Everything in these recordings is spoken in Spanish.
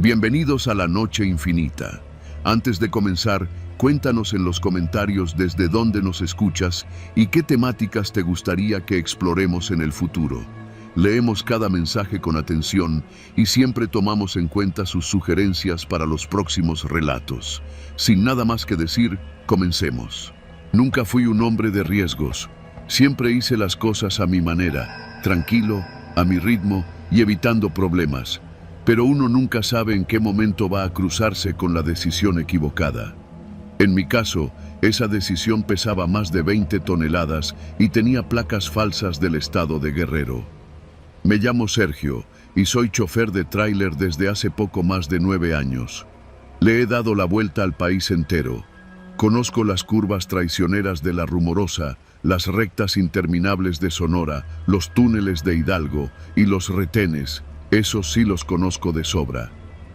Bienvenidos a la Noche Infinita. Antes de comenzar, cuéntanos en los comentarios desde dónde nos escuchas y qué temáticas te gustaría que exploremos en el futuro. Leemos cada mensaje con atención y siempre tomamos en cuenta sus sugerencias para los próximos relatos. Sin nada más que decir, comencemos. Nunca fui un hombre de riesgos. Siempre hice las cosas a mi manera, tranquilo, a mi ritmo y evitando problemas. Pero uno nunca sabe en qué momento va a cruzarse con la decisión equivocada. En mi caso, esa decisión pesaba más de 20 toneladas y tenía placas falsas del estado de Guerrero. Me llamo Sergio y soy chofer de tráiler desde hace poco más de 9 años. Le he dado la vuelta al país entero. Conozco las curvas traicioneras de La Rumorosa, las rectas interminables de Sonora, los túneles de Hidalgo y los retenes. Esos sí los conozco de sobra.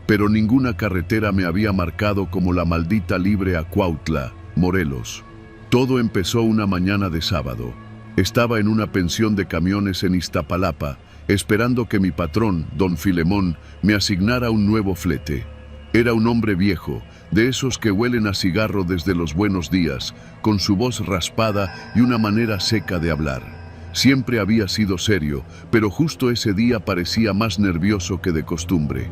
Pero ninguna carretera me había marcado como la maldita libre a Cuautla, Morelos. Todo empezó una mañana de sábado. Estaba en una pensión de camiones en Iztapalapa, esperando que mi patrón, don Filemón, me asignara un nuevo flete. Era un hombre viejo, de esos que huelen a cigarro desde los buenos días, con su voz raspada y una manera seca de hablar. Siempre había sido serio, pero justo ese día parecía más nervioso que de costumbre.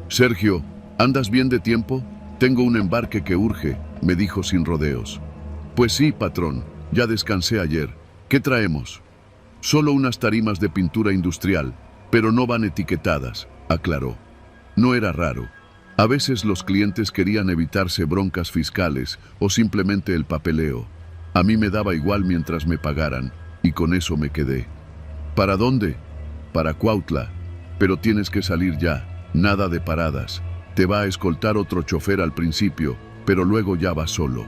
«Sergio, ¿andas bien de tiempo? Tengo un embarque que urge», me dijo sin rodeos. «Pues sí, patrón, ya descansé ayer. ¿Qué traemos?» «Solo unas tarimas de pintura industrial, pero no van etiquetadas», aclaró. No era raro. A veces los clientes querían evitarse broncas fiscales o simplemente el papeleo. A mí me daba igual mientras me pagaran. Y con eso me quedé. ¿Para dónde? Para Cuautla. Pero tienes que salir ya, nada de paradas. Te va a escoltar otro chofer al principio, pero luego ya vas solo.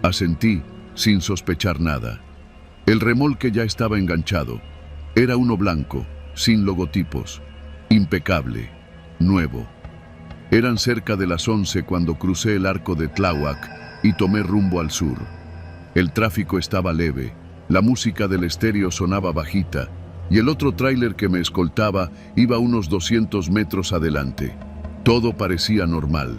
Asentí, sin sospechar nada. El remolque ya estaba enganchado. Era uno blanco, sin logotipos. Impecable, nuevo. Eran cerca de las 11 cuando crucé el arco de Tláhuac y tomé rumbo al sur. El tráfico estaba leve. La música del estéreo sonaba bajita y el otro tráiler que me escoltaba iba unos 200 metros adelante. Todo parecía normal,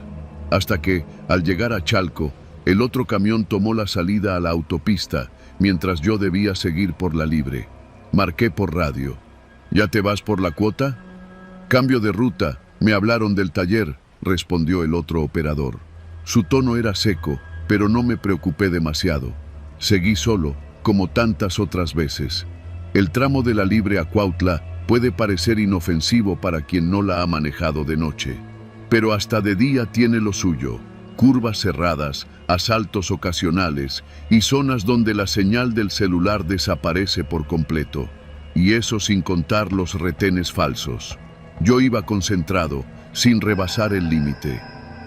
hasta que, al llegar a Chalco, el otro camión tomó la salida a la autopista, mientras yo debía seguir por la libre. Marqué por radio. «¿Ya te vas por la cuota?» «Cambio de ruta, me hablaron del taller», respondió el otro operador. Su tono era seco, pero no me preocupé demasiado. Seguí solo, como tantas otras veces. El tramo de la Libre a Cuautla puede parecer inofensivo para quien no la ha manejado de noche, pero hasta de día tiene lo suyo: curvas cerradas, asaltos ocasionales y zonas donde la señal del celular desaparece por completo, y eso sin contar los retenes falsos. Yo iba concentrado, sin rebasar el límite.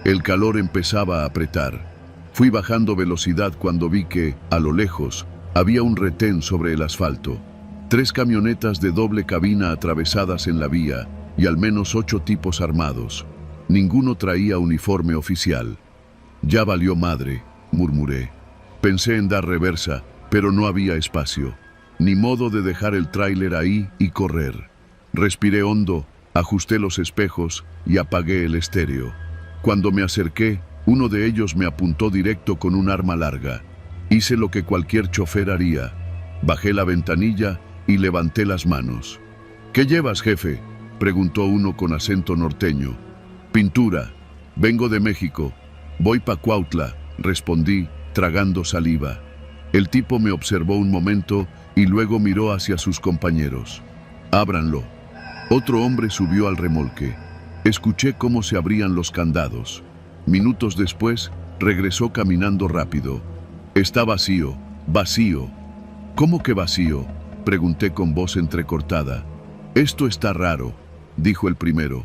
El calor empezaba a apretar. Fui bajando velocidad cuando vi que, a lo lejos, había un retén sobre el asfalto. 3 camionetas de doble cabina atravesadas en la vía y al menos 8 tipos armados. Ninguno traía uniforme oficial. «Ya valió madre», murmuré. Pensé en dar reversa, pero no había espacio. Ni modo de dejar el tráiler ahí y correr. Respiré hondo, ajusté los espejos y apagué el estéreo. Cuando me acerqué, uno de ellos me apuntó directo con un arma larga. Hice lo que cualquier chofer haría. Bajé la ventanilla y levanté las manos. «¿Qué llevas, jefe?», preguntó uno con acento norteño. «Pintura. Vengo de México. Voy pa' Cuautla», respondí, tragando saliva. El tipo me observó un momento y luego miró hacia sus compañeros. «Ábranlo». Otro hombre subió al remolque. Escuché cómo se abrían los candados. Minutos después, regresó caminando rápido. «Está vacío, vacío». «¿Cómo que vacío?», pregunté con voz entrecortada. «Esto está raro», dijo el primero.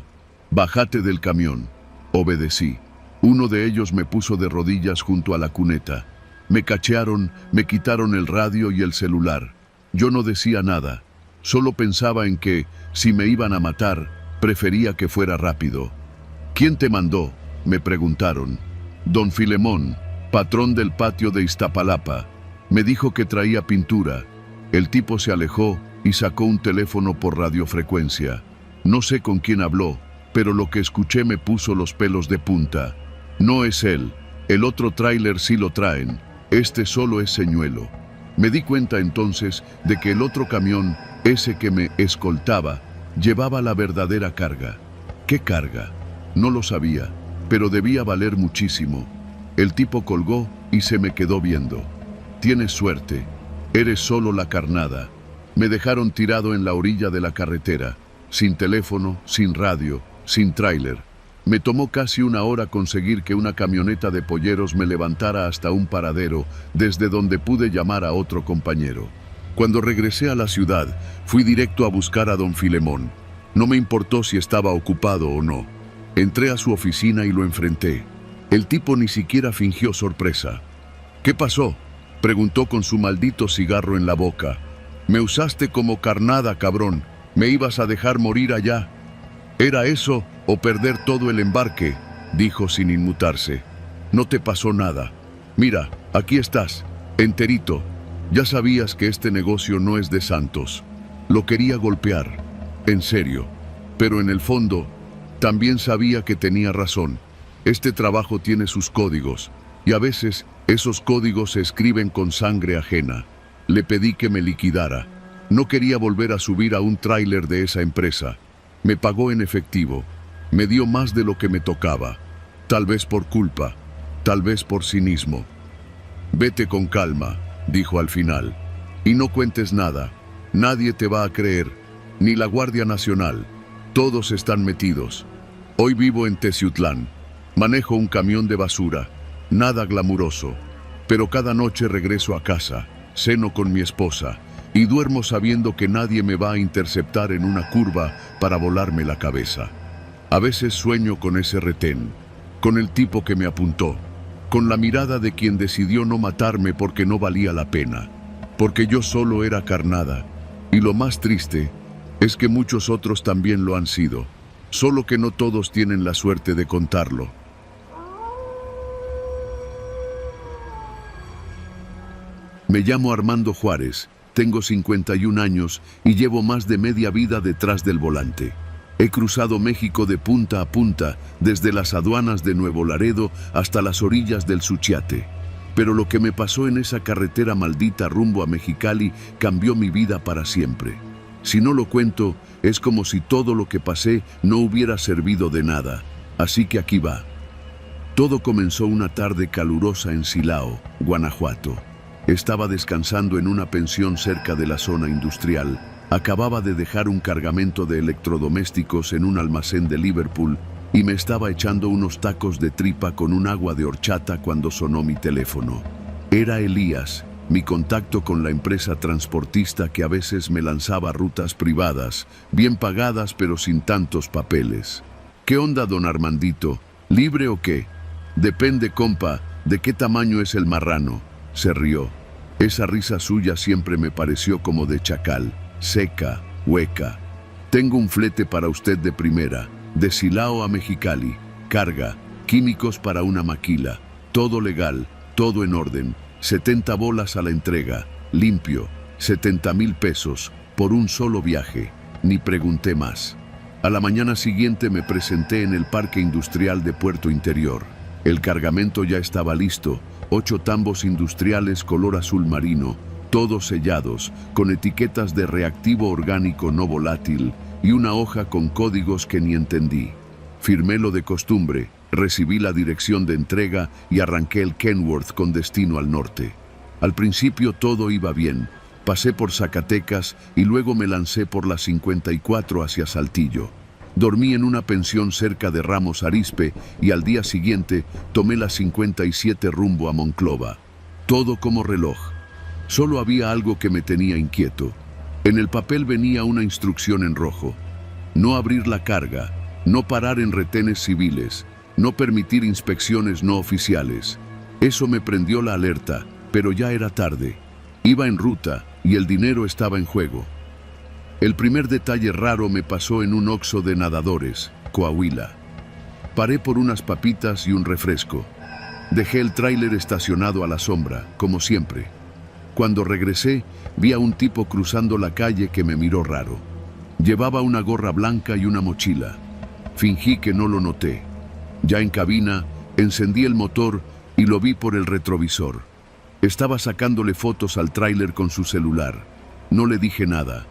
«Bájate del camión». Obedecí. Uno de ellos me puso de rodillas junto a la cuneta. Me cachearon, me quitaron el radio y el celular. Yo no decía nada. Solo pensaba en que, si me iban a matar, prefería que fuera rápido. «¿Quién te mandó?», me preguntaron. «Don Filemón, patrón del patio de Iztapalapa. Me dijo que traía pintura». El tipo se alejó y sacó un teléfono por radiofrecuencia. No sé con quién habló, pero lo que escuché me puso los pelos de punta. No es él, el otro tráiler sí lo traen, este solo es señuelo. Me di cuenta entonces de que el otro camión, ese que me escoltaba, llevaba la verdadera carga. ¿Qué carga? No lo sabía, pero debía valer muchísimo. El tipo colgó y se me quedó viendo. Tienes suerte, eres solo la carnada. Me dejaron tirado en la orilla de la carretera, sin teléfono, sin radio, sin tráiler. Me tomó casi una hora conseguir que una camioneta de polleros me levantara hasta un paradero, desde donde pude llamar a otro compañero. Cuando regresé a la ciudad, fui directo a buscar a don Filemón. No me importó si estaba ocupado o no. Entré a su oficina y lo enfrenté. El tipo ni siquiera fingió sorpresa. ¿Qué pasó?, preguntó con su maldito cigarro en la boca. Me usaste como carnada, cabrón. Me ibas a dejar morir allá. ¿Era eso o perder todo el embarque?, dijo sin inmutarse. No te pasó nada. Mira, aquí estás, enterito. Ya sabías que este negocio no es de santos. Lo quería golpear, en serio. Pero en el fondo, también sabía que tenía razón. Este trabajo tiene sus códigos, y a veces esos códigos se escriben con sangre ajena. Le pedí que me liquidara. No quería volver a subir a un tráiler de esa empresa. Me pagó en efectivo. Me dio más de lo que me tocaba. Tal vez por culpa, tal vez por cinismo. Vete con calma, dijo al final. Y no cuentes nada. Nadie te va a creer, ni la Guardia Nacional. Todos están metidos. Hoy vivo en Teciutlán. Manejo un camión de basura. Nada glamuroso. Pero cada noche regreso a casa, ceno con mi esposa y duermo sabiendo que nadie me va a interceptar en una curva para volarme la cabeza. A veces sueño con ese retén, con el tipo que me apuntó, con la mirada de quien decidió no matarme porque no valía la pena, porque yo solo era carnada. Y lo más triste es que muchos otros también lo han sido, solo que no todos tienen la suerte de contarlo. Me llamo Armando Juárez, tengo 51 años y llevo más de media vida detrás del volante. He cruzado México de punta a punta, desde las aduanas de Nuevo Laredo hasta las orillas del Suchiate. Pero lo que me pasó en esa carretera maldita rumbo a Mexicali cambió mi vida para siempre. Si no lo cuento, es como si todo lo que pasé no hubiera servido de nada. Así que aquí va. Todo comenzó una tarde calurosa en Silao, Guanajuato. Estaba descansando en una pensión cerca de la zona industrial. Acababa de dejar un cargamento de electrodomésticos en un almacén de Liverpool y me estaba echando unos tacos de tripa con un agua de horchata cuando sonó mi teléfono. Era Elías, mi contacto con la empresa transportista que a veces me lanzaba rutas privadas, bien pagadas pero sin tantos papeles. ¿Qué onda, don Armandito? ¿Libre o qué? Depende, compa, de qué tamaño es el marrano. Se rió. Esa risa suya siempre me pareció como de chacal, seca, hueca. Tengo un flete para usted de primera, de Silao a Mexicali, carga, químicos para una maquila, todo legal, todo en orden, 70 bolas a la entrega, limpio, 70,000 pesos, por un solo viaje. Ni pregunté más. A la mañana siguiente me presenté en el Parque Industrial de Puerto Interior. El cargamento ya estaba listo. 8 tambos industriales color azul marino, todos sellados, con etiquetas de reactivo orgánico no volátil y una hoja con códigos que ni entendí. Firmé lo de costumbre, recibí la dirección de entrega y arranqué el Kenworth con destino al norte. Al principio todo iba bien. Pasé por Zacatecas y luego me lancé por la 54 hacia Saltillo. Dormí en una pensión cerca de Ramos Arizpe y al día siguiente tomé la 57 rumbo a Monclova. Todo como reloj. Solo había algo que me tenía inquieto. En el papel venía una instrucción en rojo. No abrir la carga, no parar en retenes civiles, no permitir inspecciones no oficiales. Eso me prendió la alerta, pero ya era tarde. Iba en ruta y el dinero estaba en juego. El primer detalle raro me pasó en un Oxxo de nadadores, Coahuila. Paré por unas papitas y un refresco. Dejé el tráiler estacionado a la sombra, como siempre. Cuando regresé, vi a un tipo cruzando la calle que me miró raro. Llevaba una gorra blanca y una mochila. Fingí que no lo noté. Ya en cabina, encendí el motor y lo vi por el retrovisor. Estaba sacándole fotos al tráiler con su celular. No le dije nada.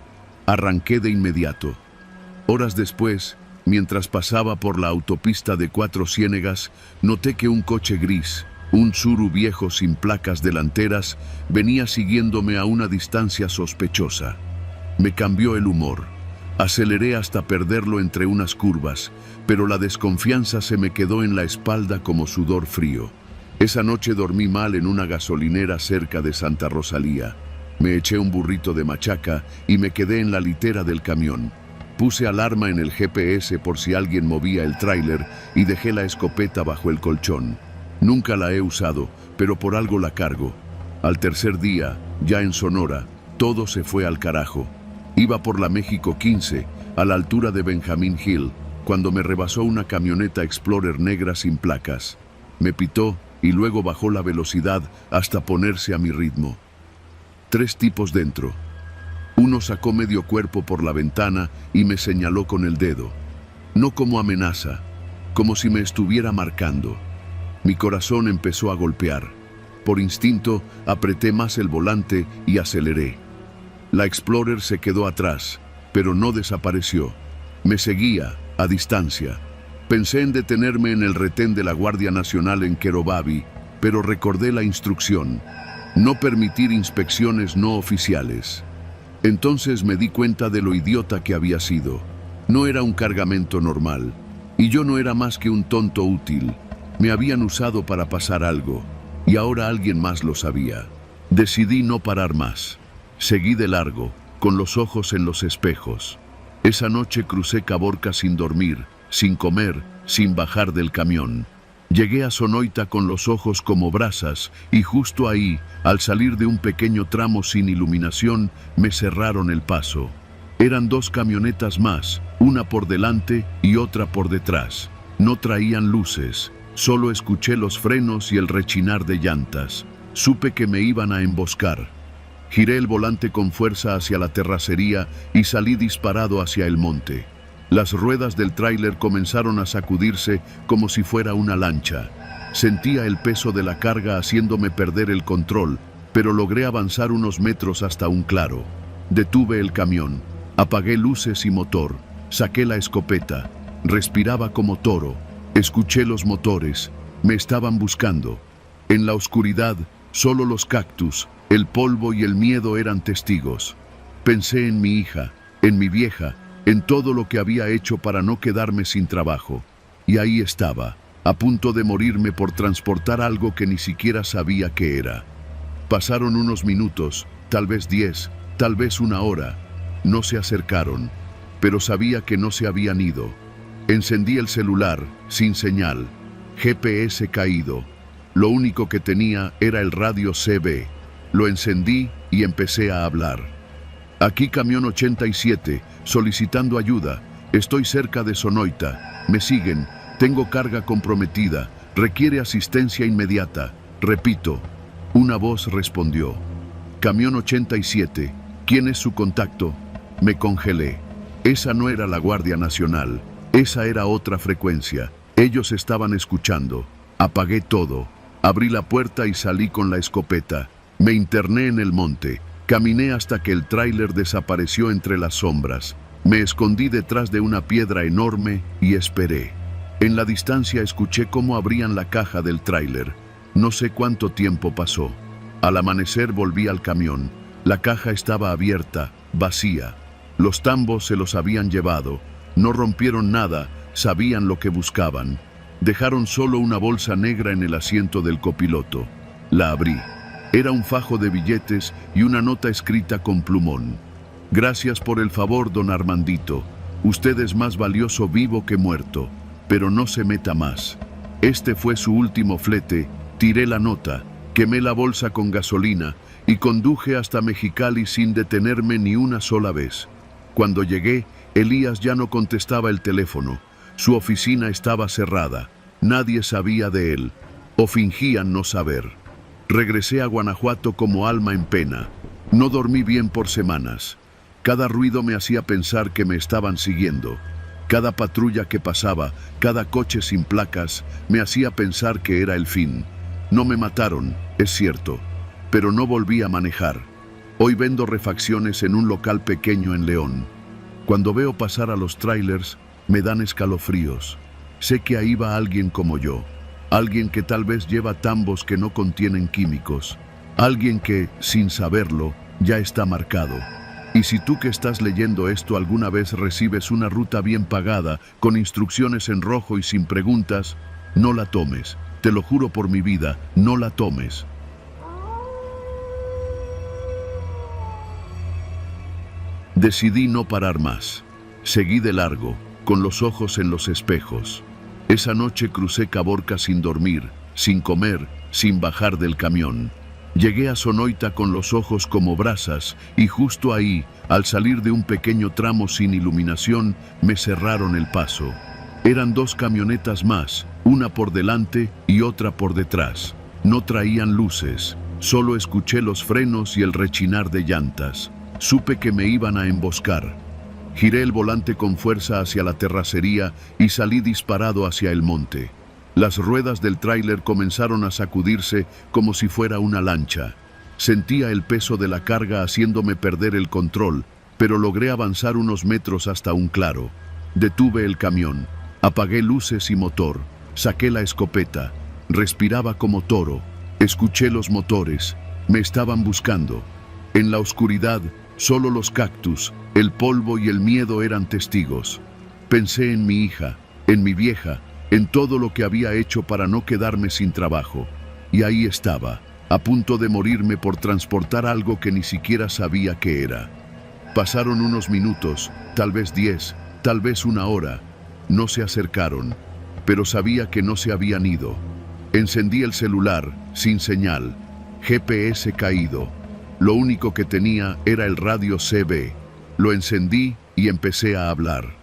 Arranqué de inmediato. Horas después, mientras pasaba por la autopista de Cuatro Ciénegas, noté que un coche gris, un Tsuru viejo sin placas delanteras, venía siguiéndome a una distancia sospechosa. Me cambió el humor. Aceleré hasta perderlo entre unas curvas, pero la desconfianza se me quedó en la espalda como sudor frío. Esa noche dormí mal en una gasolinera cerca de Santa Rosalía. Me eché un burrito de machaca y me quedé en la litera del camión. Puse alarma en el GPS por si alguien movía el tráiler y dejé la escopeta bajo el colchón. Nunca la he usado, pero por algo la cargo. Al tercer día, ya en Sonora, todo se fue al carajo. Iba por la México 15, a la altura de Benjamín Hill, cuando me rebasó una camioneta Explorer negra sin placas. Me pitó y luego bajó la velocidad hasta ponerse a mi ritmo. 3 tipos dentro. Uno sacó medio cuerpo por la ventana y me señaló con el dedo. No como amenaza, como si me estuviera marcando. Mi corazón empezó a golpear. Por instinto, apreté más el volante y aceleré. La Explorer se quedó atrás, pero no desapareció. Me seguía, a distancia. Pensé en detenerme en el retén de la Guardia Nacional en Querobabi, pero recordé la instrucción: no permitir inspecciones no oficiales. Entonces me di cuenta de lo idiota que había sido. No era un cargamento normal, y yo no era más que un tonto útil. Me habían usado para pasar algo, y ahora alguien más lo sabía. Decidí no parar más. Seguí de largo, con los ojos en los espejos. Esa noche crucé Caborca sin dormir, sin comer, sin bajar del camión. Llegué a Sonoita con los ojos como brasas y justo ahí, al salir de un pequeño tramo sin iluminación, me cerraron el paso. Eran 2 camionetas más, una por delante y otra por detrás. No traían luces, solo escuché los frenos y el rechinar de llantas. Supe que me iban a emboscar. Giré el volante con fuerza hacia la terracería y salí disparado hacia el monte. Las ruedas del tráiler comenzaron a sacudirse como si fuera una lancha. Sentía el peso de la carga haciéndome perder el control, pero logré avanzar unos metros hasta un claro. Detuve el camión, apagué luces y motor, saqué la escopeta, respiraba como toro, escuché los motores, me estaban buscando. En la oscuridad, solo los cactus, el polvo y el miedo eran testigos. Pensé en mi hija, en mi vieja, en todo lo que había hecho para no quedarme sin trabajo. Y ahí estaba, a punto de morirme por transportar algo que ni siquiera sabía qué era. Pasaron unos minutos, tal vez 10, tal vez 1 hora. No se acercaron, pero sabía que no se habían ido. Encendí el celular, sin señal. GPS caído. Lo único que tenía era el radio CB. Lo encendí y empecé a hablar. Aquí camión 87, solicitando ayuda. Estoy cerca de Sonoita. Me siguen. Tengo carga comprometida. Requiere asistencia inmediata. Repito. Una voz respondió. Camión 87. ¿Quién es su contacto? Me congelé. Esa no era la Guardia Nacional. Esa era otra frecuencia. Ellos estaban escuchando. Apagué todo. Abrí la puerta y salí con la escopeta. Me interné en el monte. Caminé hasta que el tráiler desapareció entre las sombras. Me escondí detrás de una piedra enorme y esperé. En la distancia escuché cómo abrían la caja del tráiler. No sé cuánto tiempo pasó. Al amanecer volví al camión. La caja estaba abierta, vacía. Los tambos se los habían llevado. No rompieron nada, sabían lo que buscaban. Dejaron solo una bolsa negra en el asiento del copiloto. La abrí. Era un fajo de billetes y una nota escrita con plumón. Gracias por el favor, don Armandito. Usted es más valioso vivo que muerto, pero no se meta más. Este fue su último flete. Tiré la nota, quemé la bolsa con gasolina y conduje hasta Mexicali sin detenerme ni una sola vez. Cuando llegué, Elías ya no contestaba el teléfono. Su oficina estaba cerrada. Nadie sabía de él, o fingían no saber. Regresé a Guanajuato como alma en pena. No dormí bien por semanas. Cada ruido me hacía pensar que me estaban siguiendo. Cada patrulla que pasaba, cada coche sin placas, me hacía pensar que era el fin. No me mataron, es cierto, pero no volví a manejar. Hoy vendo refacciones en un local pequeño en León. Cuando veo pasar a los trailers, me dan escalofríos. Sé que ahí va alguien como yo. Alguien que tal vez lleva tambos que no contienen químicos. Alguien que, sin saberlo, ya está marcado. Y si tú que estás leyendo esto alguna vez recibes una ruta bien pagada, con instrucciones en rojo y sin preguntas, no la tomes. Te lo juro por mi vida, no la tomes. Decidí no parar más. Seguí de largo, con los ojos en los espejos. Esa noche crucé Caborca sin dormir, sin comer, sin bajar del camión. Llegué a Sonoita con los ojos como brasas y justo ahí, al salir de un pequeño tramo sin iluminación, me cerraron el paso. Eran dos camionetas más, una por delante y otra por detrás. No traían luces, solo escuché los frenos y el rechinar de llantas. Supe que me iban a emboscar. Giré el volante con fuerza hacia la terracería y salí disparado hacia el monte. Las ruedas del tráiler comenzaron a sacudirse como si fuera una lancha. Sentía el peso de la carga haciéndome perder el control, pero logré avanzar unos metros hasta un claro. Detuve el camión, apagué luces y motor, saqué la escopeta, respiraba como toro, escuché los motores, me estaban buscando. En la oscuridad, solo los cactus, el polvo y el miedo eran testigos. Pensé en mi hija, en mi vieja, en todo lo que había hecho para no quedarme sin trabajo. Y ahí estaba, a punto de morirme por transportar algo que ni siquiera sabía qué era. Pasaron unos minutos, tal vez 10, tal vez una hora. No se acercaron, pero sabía que no se habían ido. Encendí el celular, sin señal, GPS caído. Lo único que tenía era el radio CB. Lo encendí y empecé a hablar.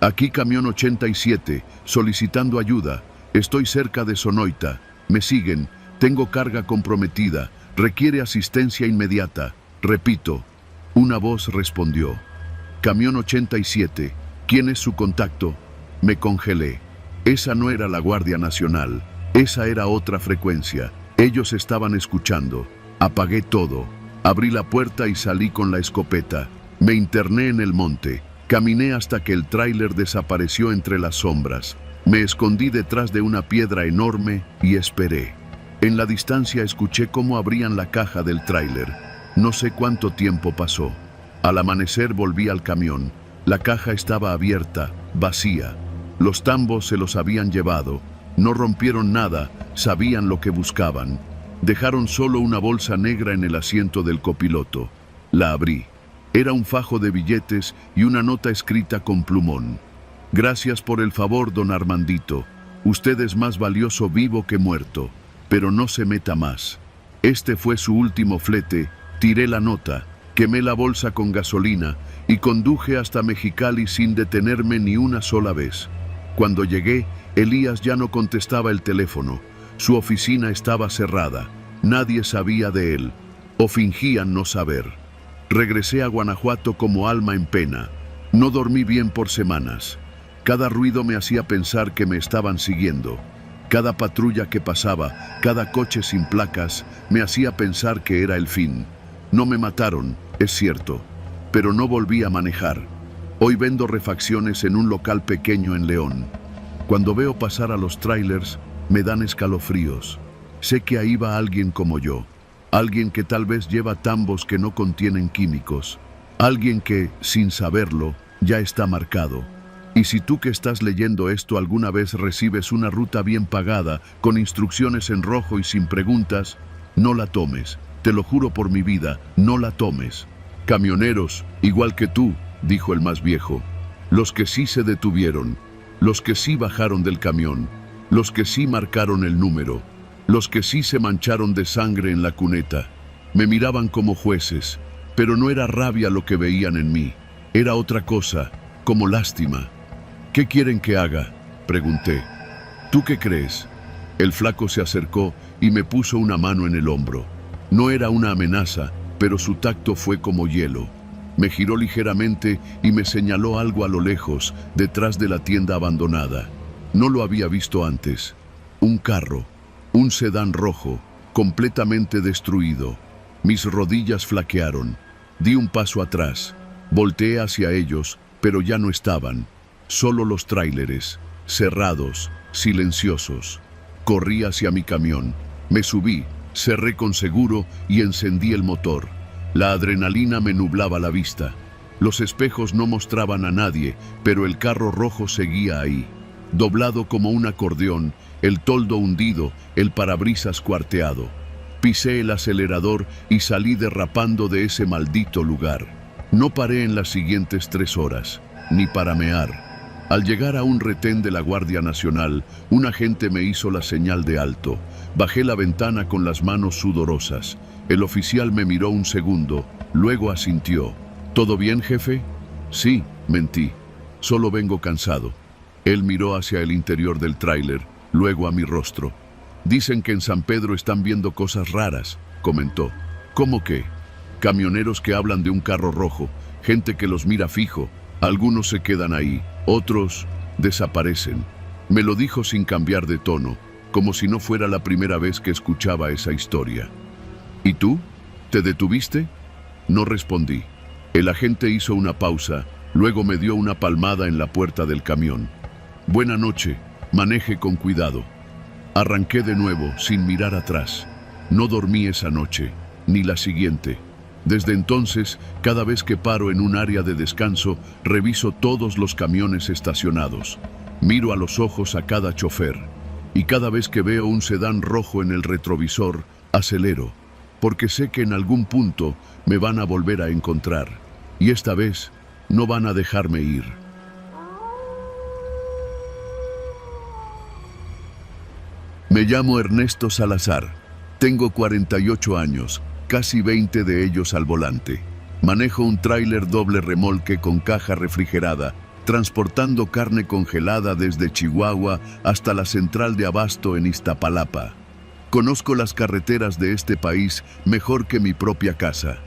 Aquí camión 87, solicitando ayuda. Estoy cerca de Sonoita. Me siguen. Tengo carga comprometida. Requiere asistencia inmediata. Repito. Una voz respondió. Camión 87. ¿Quién es su contacto? Me congelé. Esa no era la Guardia Nacional. Esa era otra frecuencia. Ellos estaban escuchando. Apagué todo. Abrí la puerta y salí con la escopeta. Me interné en el monte. Caminé hasta que el tráiler desapareció entre las sombras. Me escondí detrás de una piedra enorme y esperé. En la distancia escuché cómo abrían la caja del tráiler. No sé cuánto tiempo pasó. Al amanecer volví al camión. La caja estaba abierta, vacía. Los tambos se los habían llevado. No rompieron nada, sabían lo que buscaban. Dejaron solo una bolsa negra en el asiento del copiloto. La abrí. Era un fajo de billetes y una nota escrita con plumón. Gracias por el favor, don Armandito. Usted es más valioso vivo que muerto, pero no se meta más. Este fue su último flete. Tiré la nota, quemé la bolsa con gasolina y conduje hasta Mexicali sin detenerme ni una sola vez. Cuando llegué, Elías ya no contestaba el teléfono. Su oficina estaba cerrada. Nadie sabía de él, o fingían no saber. Regresé a Guanajuato como alma en pena. No dormí bien por semanas. Cada ruido me hacía pensar que me estaban siguiendo. Cada patrulla que pasaba, cada coche sin placas, me hacía pensar que era el fin. No me mataron, es cierto, pero no volví a manejar. Hoy vendo refacciones en un local pequeño en León. Cuando veo pasar a los trailers, me dan escalofríos. Sé que ahí va alguien como yo. Alguien que tal vez lleva tambos que no contienen químicos. Alguien que, sin saberlo, ya está marcado. Y si tú que estás leyendo esto alguna vez recibes una ruta bien pagada, con instrucciones en rojo y sin preguntas, no la tomes. Te lo juro por mi vida, no la tomes. Camioneros, igual que tú, dijo el más viejo. Los que sí se detuvieron, los que sí bajaron del camión, los que sí marcaron el número, los que sí se mancharon de sangre en la cuneta. Me miraban como jueces, pero no era rabia lo que veían en mí. Era otra cosa, como lástima. ¿Qué quieren que haga?, pregunté. ¿Tú qué crees? El flaco se acercó y me puso una mano en el hombro. No era una amenaza, pero su tacto fue como hielo. Me giró ligeramente y me señaló algo a lo lejos, detrás de la tienda abandonada. No lo había visto antes. Un carro, un sedán rojo, completamente destruido. Mis rodillas flaquearon. Di un paso atrás. Volteé hacia ellos, pero ya no estaban. Solo los tráileres, cerrados, silenciosos. Corrí hacia mi camión. Me subí, cerré con seguro y encendí el motor. La adrenalina me nublaba la vista. Los espejos no mostraban a nadie, pero el carro rojo seguía ahí. Doblado como un acordeón, el toldo hundido, el parabrisas cuarteado. Pisé el acelerador y salí derrapando de ese maldito lugar. No paré en las siguientes 3 horas, ni para mear. Al llegar a un retén de la Guardia Nacional, un agente me hizo la señal de alto. Bajé la ventana con las manos sudorosas. El oficial me miró un segundo, luego asintió. ¿Todo bien, jefe? Sí, mentí. Solo vengo cansado. Él miró hacia el interior del tráiler, luego a mi rostro. Dicen que en San Pedro están viendo cosas raras, comentó. ¿Cómo qué? Camioneros que hablan de un carro rojo, gente que los mira fijo. Algunos se quedan ahí, otros desaparecen. Me lo dijo sin cambiar de tono, como si no fuera la primera vez que escuchaba esa historia. ¿Y tú? ¿Te detuviste? No respondí. El agente hizo una pausa, luego me dio una palmada en la puerta del camión. Buena noche, maneje con cuidado. Arranqué de nuevo, sin mirar atrás. No dormí esa noche, ni la siguiente. Desde entonces, cada vez que paro en un área de descanso, reviso todos los camiones estacionados. Miro a los ojos a cada chofer. Y cada vez que veo un sedán rojo en el retrovisor, acelero. Porque sé que en algún punto me van a volver a encontrar. Y esta vez, no van a dejarme ir. Me llamo Ernesto Salazar. Tengo 48 años, casi 20 de ellos al volante. Manejo un tráiler doble remolque con caja refrigerada, transportando carne congelada desde Chihuahua hasta la central de abasto en Iztapalapa. Conozco las carreteras de este país mejor que mi propia casa.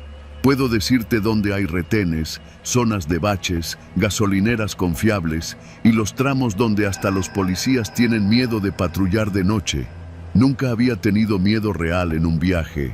Puedo decirte dónde hay retenes, zonas de baches, gasolineras confiables y los tramos donde hasta los policías tienen miedo de patrullar de noche. Nunca había tenido miedo real en un viaje,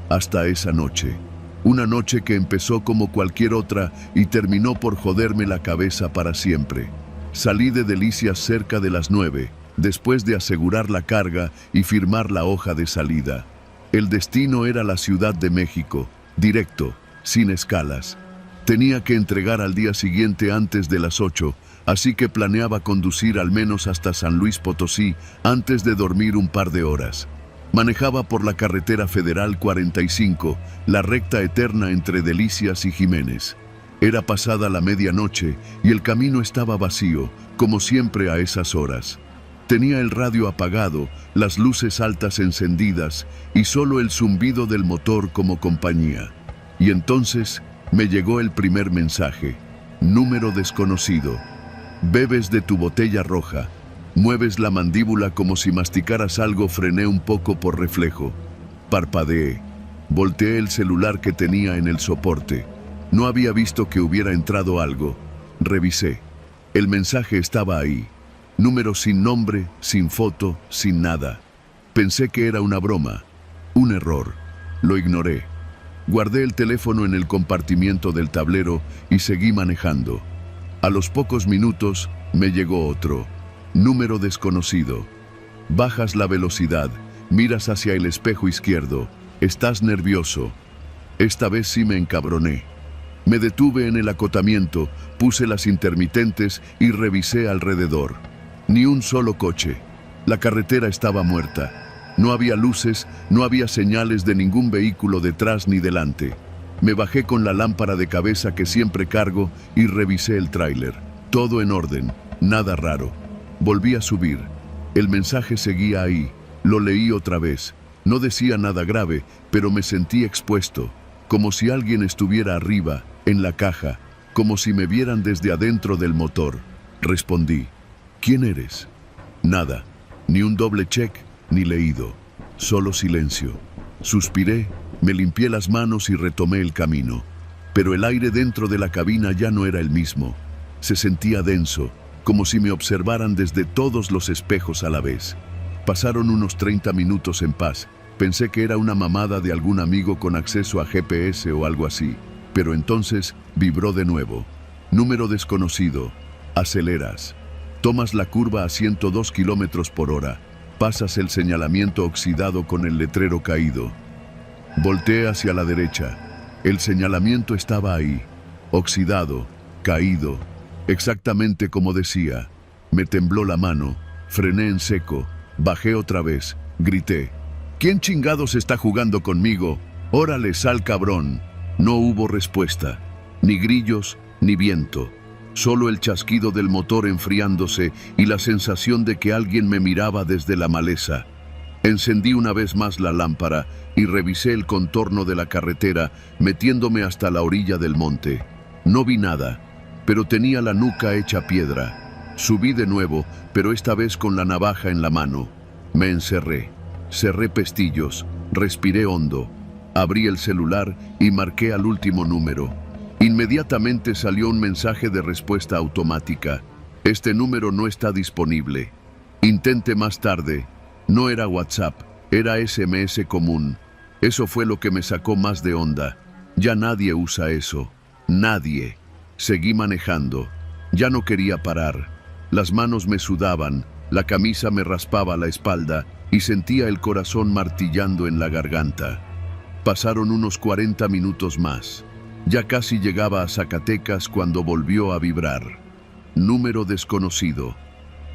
hasta esa noche. Una noche que empezó como cualquier otra y terminó por joderme la cabeza para siempre. Salí de Delicias cerca de las 9, después de asegurar la carga y firmar la hoja de salida. El destino era la Ciudad de México, directo, sin escalas. Tenía que entregar al día siguiente antes de las 8, así que planeaba conducir al menos hasta San Luis Potosí antes de dormir un par de horas. Manejaba por la carretera federal 45, la recta eterna entre Delicias y Jiménez. Era pasada la medianoche y el camino estaba vacío, como siempre a esas horas. Tenía el radio apagado, las luces altas encendidas y solo el zumbido del motor como compañía. Y entonces me llegó el primer mensaje. Número desconocido. Bebes de tu botella roja. Mueves la mandíbula como si masticaras algo. Frené un poco por reflejo. Parpadeé. Volteé el celular que tenía en el soporte. No había visto que hubiera entrado algo. Revisé. El mensaje estaba ahí. Número sin nombre, sin foto, sin nada. Pensé que era una broma, un error. Lo ignoré. Guardé el teléfono en el compartimiento del tablero y seguí manejando. A los pocos minutos me llegó otro. Número desconocido. Bajas la velocidad, miras hacia el espejo izquierdo. Estás nervioso. Esta vez sí me encabroné. Me detuve en el acotamiento, puse las intermitentes y revisé alrededor. Ni un solo coche. La carretera estaba muerta. No había luces, no había señales de ningún vehículo detrás ni delante. Me bajé con la lámpara de cabeza que siempre cargo y revisé el tráiler. Todo en orden, nada raro. Volví a subir. El mensaje seguía ahí. Lo leí otra vez. No decía nada grave, pero me sentí expuesto, como si alguien estuviera arriba, en la caja, como si me vieran desde adentro del motor. Respondí. ¿Quién eres? Nada, ni un doble check, ni leído, solo silencio. Suspiré, me limpié las manos y retomé el camino. pero el aire dentro de la cabina ya no era el mismo. Se sentía denso, como si me observaran desde todos los espejos a la vez. Pasaron unos 30 minutos en paz. Pensé que era una mamada de algún amigo con acceso a GPS o algo así, pero entonces vibró de nuevo. Número desconocido. Aceleras. Tomas la curva a 102 kilómetros por hora. Pasas el señalamiento oxidado con el letrero caído. Volteé hacia la derecha. El señalamiento estaba ahí, oxidado, caído, exactamente como decía. Me tembló la mano, frené en seco, bajé otra vez, grité. ¿Quién chingados está jugando conmigo? ¡Órale, sal cabrón! No hubo respuesta, ni grillos, ni viento. Solo el chasquido del motor enfriándose y la sensación de que alguien me miraba desde la maleza. Encendí una vez más la lámpara y revisé el contorno de la carretera, metiéndome hasta la orilla del monte. No vi nada, pero tenía la nuca hecha piedra. Subí de nuevo, pero esta vez con la navaja en la mano. Me encerré, cerré pestillos, respiré hondo, abrí el celular y marqué al último número. Inmediatamente salió un mensaje de respuesta automática. Este número no está disponible. Intente más tarde. No era WhatsApp, era SMS común. Eso fue lo que me sacó más de onda. Ya nadie usa eso. Nadie. Seguí manejando. Ya no quería parar. Las manos me sudaban, la camisa me raspaba la espalda y sentía el corazón martillando en la garganta. Pasaron unos 40 minutos más. Ya casi llegaba a Zacatecas cuando volvió a vibrar. Número desconocido.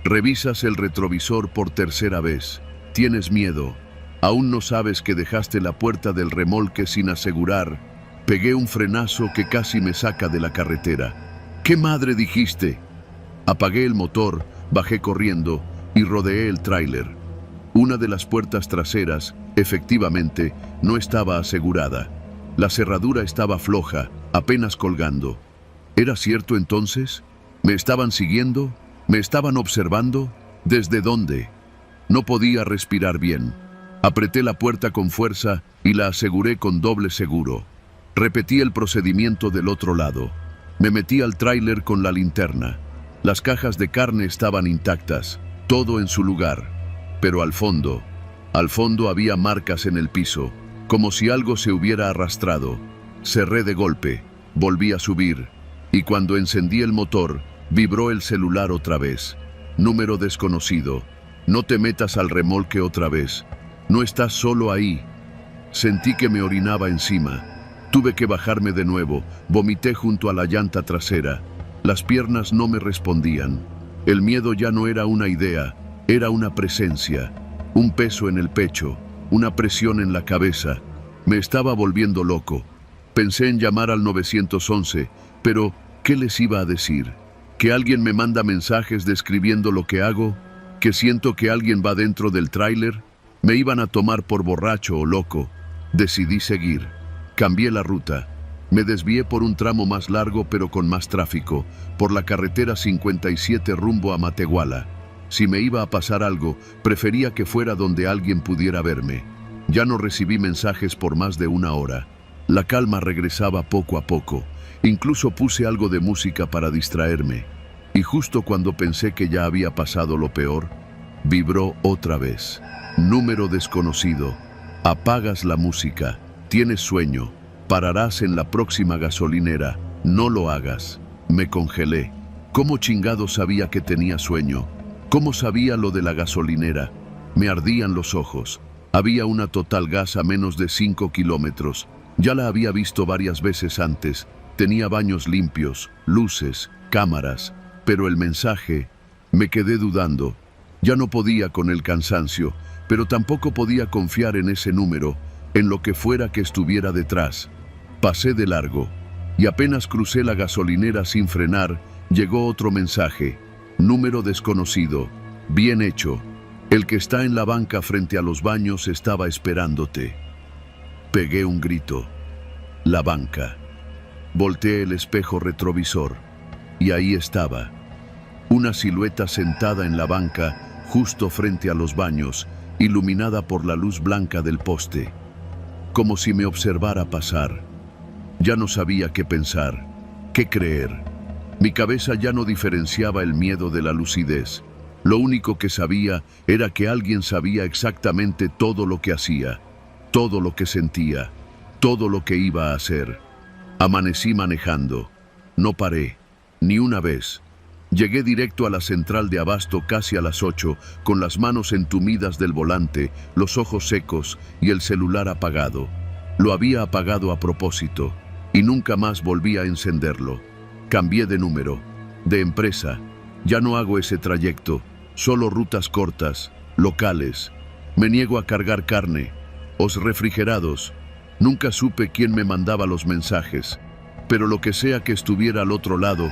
Revisas el retrovisor por tercera vez. Tienes miedo. Aún no sabes que dejaste la puerta del remolque sin asegurar. Pegué un frenazo que casi me saca de la carretera. ¿Qué madre dijiste? Apagué el motor, bajé corriendo y rodeé el tráiler. Una de las puertas traseras, efectivamente, no estaba asegurada. La cerradura estaba floja, apenas colgando. ¿Era cierto entonces? ¿Me estaban siguiendo? ¿Me estaban observando? ¿Desde dónde? No podía respirar bien. Apreté la puerta con fuerza y la aseguré con doble seguro. Repetí el procedimiento del otro lado. Me metí al tráiler con la linterna. Las cajas de carne estaban intactas, todo en su lugar. Pero al fondo había marcas en el piso, como si algo se hubiera arrastrado. Cerré de golpe, volví a subir, y cuando encendí el motor, vibró el celular otra vez. Número desconocido. No te metas al remolque otra vez. No estás solo ahí. Sentí que me orinaba encima. Tuve que bajarme de nuevo. Vomité junto a la llanta trasera. Las piernas no me respondían. El miedo ya no era una idea, era una presencia. Un peso en el pecho, una presión en la cabeza. Me estaba volviendo loco. Pensé en llamar al 911, pero ¿qué les iba a decir? ¿Que alguien me manda mensajes describiendo lo que hago? ¿Que siento que alguien va dentro del tráiler? Me iban a tomar por borracho o loco. Decidí seguir. Cambié la ruta. Me desvié por un tramo más largo pero con más tráfico, por la carretera 57 rumbo a Matehuala. Si me iba a pasar algo, prefería que fuera donde alguien pudiera verme. Ya no recibí mensajes por más de una hora. La calma regresaba poco a poco. Incluso puse algo de música para distraerme. Y justo cuando pensé que ya había pasado lo peor, vibró otra vez. Número desconocido. Apagas la música. Tienes sueño. Pararás en la próxima gasolinera. No lo hagas. Me congelé. ¿Cómo chingado sabía que tenía sueño? ¿Cómo sabía lo de la gasolinera? Me ardían los ojos. Había una Total Gas a menos de 5 kilómetros. Ya la había visto varias veces antes. Tenía baños limpios, luces, cámaras. Pero el mensaje... Me quedé dudando. Ya no podía con el cansancio, pero tampoco podía confiar en ese número, en lo que fuera que estuviera detrás. Pasé de largo, y apenas crucé la gasolinera sin frenar, llegó otro mensaje. Número desconocido. Bien hecho. El que está en la banca frente a los baños estaba esperándote. Pegué un grito. La banca. Volteé el espejo retrovisor, y ahí estaba. Una silueta sentada en la banca, justo frente a los baños, iluminada por la luz blanca del poste. Como si me observara pasar. Ya no sabía qué pensar, qué creer. Mi cabeza ya no diferenciaba el miedo de la lucidez. Lo único que sabía era que alguien sabía exactamente todo lo que hacía, todo lo que sentía, todo lo que iba a hacer. Amanecí manejando. No paré, ni una vez. Llegué directo a la central de abasto casi a las 8, con las manos entumidas del volante, los ojos secos y el celular apagado. Lo había apagado a propósito, y nunca más volví a encenderlo. Cambié de número, de empresa. Ya no hago ese trayecto, solo rutas cortas, locales. Me niego a cargar carne, os refrigerados. Nunca supe quién me mandaba los mensajes, pero lo que sea que estuviera al otro lado,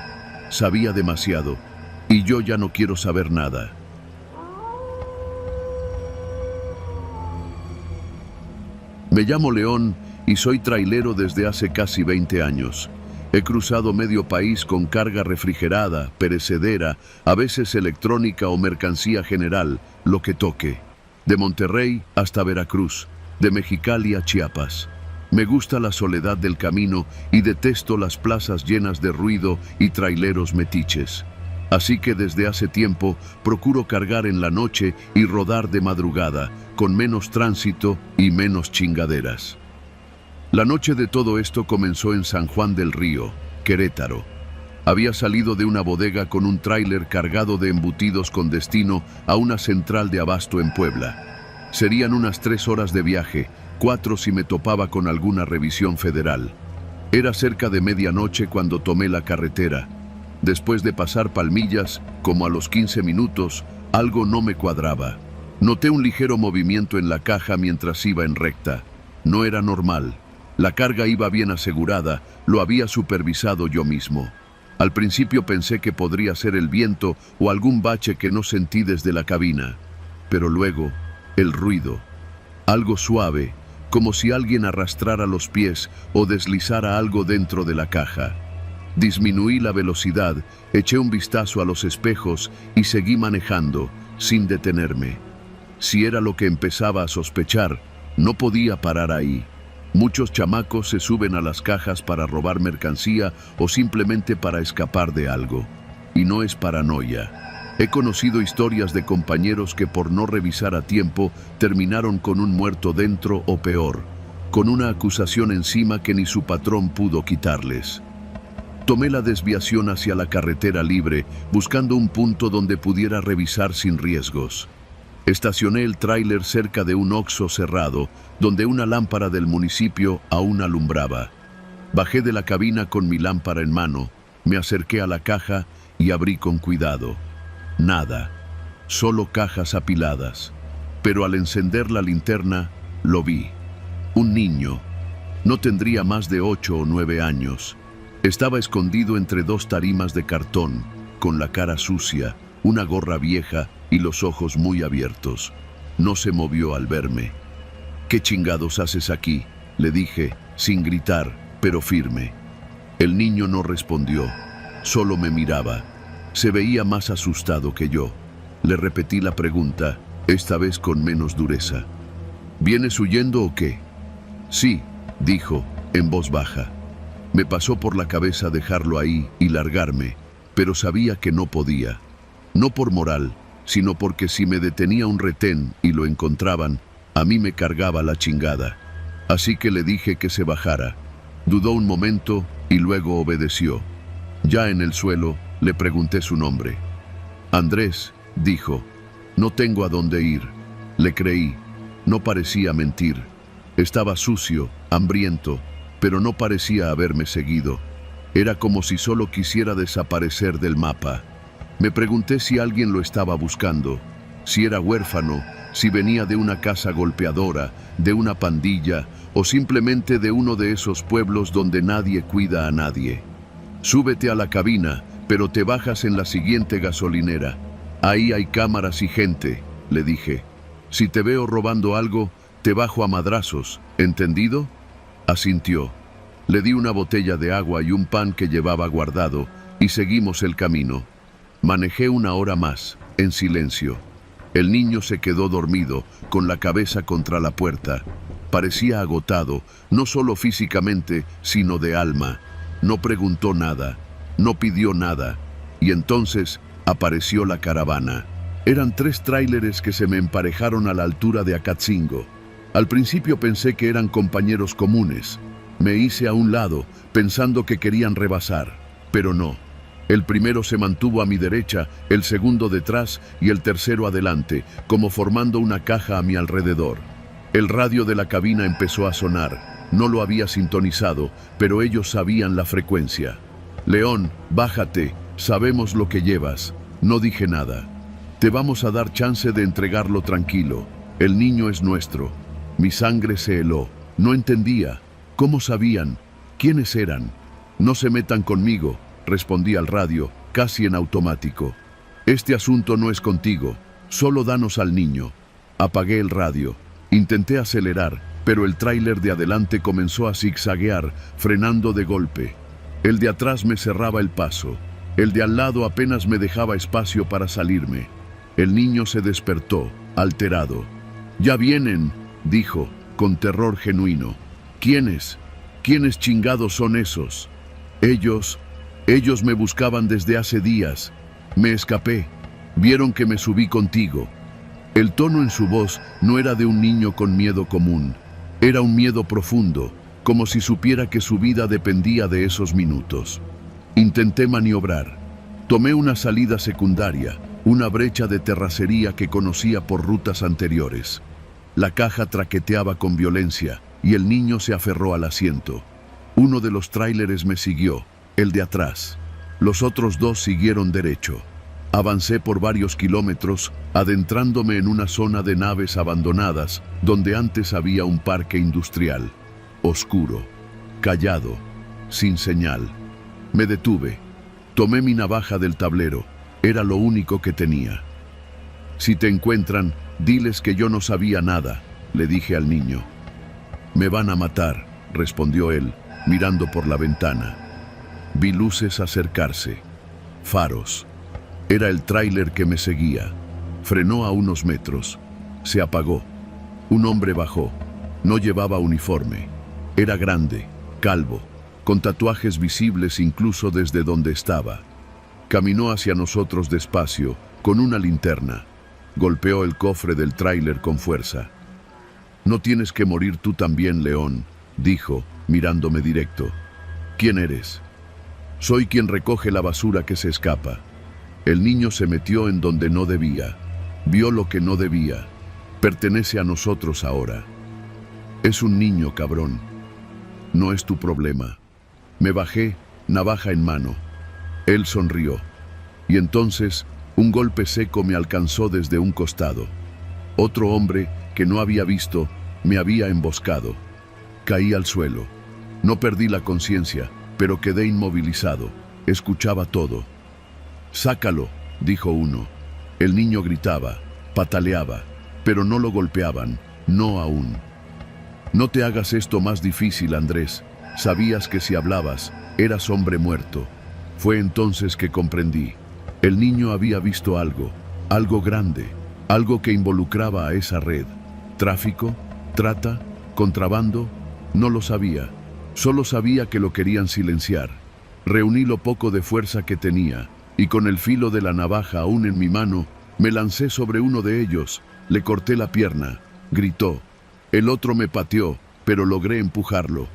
sabía demasiado, y yo ya no quiero saber nada. Me llamo León y soy trailero desde hace casi 20 años. He cruzado medio país con carga refrigerada, perecedera, a veces electrónica o mercancía general, lo que toque. De Monterrey hasta Veracruz, de Mexicali a Chiapas. Me gusta la soledad del camino y detesto las plazas llenas de ruido y traileros metiches. Así que desde hace tiempo procuro cargar en la noche y rodar de madrugada, con menos tránsito y menos chingaderas. La noche de todo esto comenzó en San Juan del Río, Querétaro. Había salido de una bodega con un tráiler cargado de embutidos con destino a una central de abasto en Puebla. Serían unas 3 horas de viaje, 4 si me topaba con alguna revisión federal. Era cerca de medianoche cuando tomé la carretera. Después de pasar Palmillas, como a los 15 minutos, algo no me cuadraba. Noté un ligero movimiento en la caja mientras iba en recta. No era normal. La carga iba bien asegurada, lo había supervisado yo mismo. Al principio pensé que podría ser el viento o algún bache que no sentí desde la cabina. Pero luego, el ruido. Algo suave, como si alguien arrastrara los pies o deslizara algo dentro de la caja. Disminuí la velocidad, eché un vistazo a los espejos y seguí manejando, sin detenerme. Si era lo que empezaba a sospechar, no podía parar ahí. Muchos chamacos se suben a las cajas para robar mercancía o simplemente para escapar de algo. Y no es paranoia. He conocido historias de compañeros que por no revisar a tiempo terminaron con un muerto dentro o peor, con una acusación encima que ni su patrón pudo quitarles. Tomé la desviación hacia la carretera libre, buscando un punto donde pudiera revisar sin riesgos. Estacioné el tráiler cerca de un Oxxo cerrado, donde una lámpara del municipio aún alumbraba. Bajé de la cabina con mi lámpara en mano, me acerqué a la caja y abrí con cuidado. Nada, solo cajas apiladas. Pero al encender la linterna, lo vi. Un niño. No tendría más de 8 o 9 años. Estaba escondido entre 2 tarimas de cartón, con la cara sucia, una gorra vieja y los ojos muy abiertos. No se movió al verme. ¿Qué chingados haces aquí?, le dije, sin gritar, pero firme. El niño no respondió, solo me miraba. Se veía más asustado que yo. Le repetí la pregunta, esta vez con menos dureza. ¿Vienes huyendo o qué? Sí, dijo, en voz baja. Me pasó por la cabeza dejarlo ahí y largarme, pero sabía que no podía. No por moral, sino porque si me detenía un retén y lo encontraban, a mí me cargaba la chingada. Así que le dije que se bajara. Dudó un momento y luego obedeció. Ya en el suelo, le pregunté su nombre. Andrés, dijo. No tengo a dónde ir. Le creí. No parecía mentir. Estaba sucio, hambriento, pero no parecía haberme seguido. Era como si solo quisiera desaparecer del mapa. Me pregunté si alguien lo estaba buscando, si era huérfano, si venía de una casa golpeadora, de una pandilla o simplemente de uno de esos pueblos donde nadie cuida a nadie. Súbete a la cabina, pero te bajas en la siguiente gasolinera. Ahí hay cámaras y gente, le dije. Si te veo robando algo, te bajo a madrazos, ¿entendido? Asintió. Le di una botella de agua y un pan que llevaba guardado y seguimos el camino. Manejé 1 hora más, en silencio. El niño se quedó dormido, con la cabeza contra la puerta. Parecía agotado, no solo físicamente, sino de alma. No preguntó nada, no pidió nada, y entonces apareció la caravana. Eran 3 tráileres que se me emparejaron a la altura de Acatzingo. Al principio pensé que eran compañeros comunes. Me hice a un lado, pensando que querían rebasar, pero no. El primero se mantuvo a mi derecha, el segundo detrás y el tercero adelante, como formando una caja a mi alrededor. El radio de la cabina empezó a sonar. No lo había sintonizado, pero ellos sabían la frecuencia. «León, bájate, sabemos lo que llevas». No dije nada. «Te vamos a dar chance de entregarlo tranquilo. El niño es nuestro». Mi sangre se heló. No entendía. ¿Cómo sabían? ¿Quiénes eran? «No se metan conmigo», respondí al radio, casi en automático. «Este asunto no es contigo. Solo danos al niño». Apagué el radio. Intenté acelerar, pero el tráiler de adelante comenzó a zigzaguear, frenando de golpe. El de atrás me cerraba el paso. El de al lado apenas me dejaba espacio para salirme. El niño se despertó, alterado. «Ya vienen», dijo, con terror genuino. «¿Quiénes? ¿Quiénes chingados son esos?» Ellos me buscaban desde hace días. Me escapé. Vieron que me subí contigo». El tono en su voz no era de un niño con miedo común. Era un miedo profundo, como si supiera que su vida dependía de esos minutos. Intenté maniobrar. Tomé una salida secundaria, una brecha de terracería que conocía por rutas anteriores. La caja traqueteaba con violencia y el niño se aferró al asiento. Uno de los tráileres me siguió, el de atrás. Los otros 2 siguieron derecho. Avancé por varios kilómetros, adentrándome en una zona de naves abandonadas, donde antes había un parque industrial. Oscuro, callado, sin señal. Me detuve. Tomé mi navaja del tablero. Era lo único que tenía. «Si te encuentran, diles que yo no sabía nada», le dije al niño. «Me van a matar», respondió él, mirando por la ventana. Vi luces acercarse. Faros. Era el tráiler que me seguía. Frenó a unos metros. Se apagó. Un hombre bajó. No llevaba uniforme. Era grande, calvo, con tatuajes visibles incluso desde donde estaba. Caminó hacia nosotros despacio, con una linterna. Golpeó el cofre del tráiler con fuerza. «No tienes que morir tú también, León», dijo, mirándome directo. «¿Quién eres?» «Soy quien recoge la basura que se escapa». El niño se metió en donde no debía. Vio lo que no debía. Pertenece a nosotros ahora. Es un niño, cabrón. No es tu problema. Me bajé, navaja en mano. Él sonrió. Y entonces, un golpe seco me alcanzó desde un costado. Otro hombre, que no había visto, me había emboscado. Caí al suelo. No perdí la conciencia, pero quedé inmovilizado. Escuchaba todo. «Sácalo», dijo uno. El niño gritaba, pataleaba, pero no lo golpeaban, no aún. «No te hagas esto más difícil, Andrés. Sabías que si hablabas, eras hombre muerto». Fue entonces que comprendí. El niño había visto algo grande, algo que involucraba a esa red. ¿Tráfico? ¿Trata? ¿Contrabando? No lo sabía. Solo sabía que lo querían silenciar. Reuní lo poco de fuerza que tenía, y con el filo de la navaja aún en mi mano, me lancé sobre uno de ellos, le corté la pierna, gritó. El otro me pateó, pero logré empujarlo.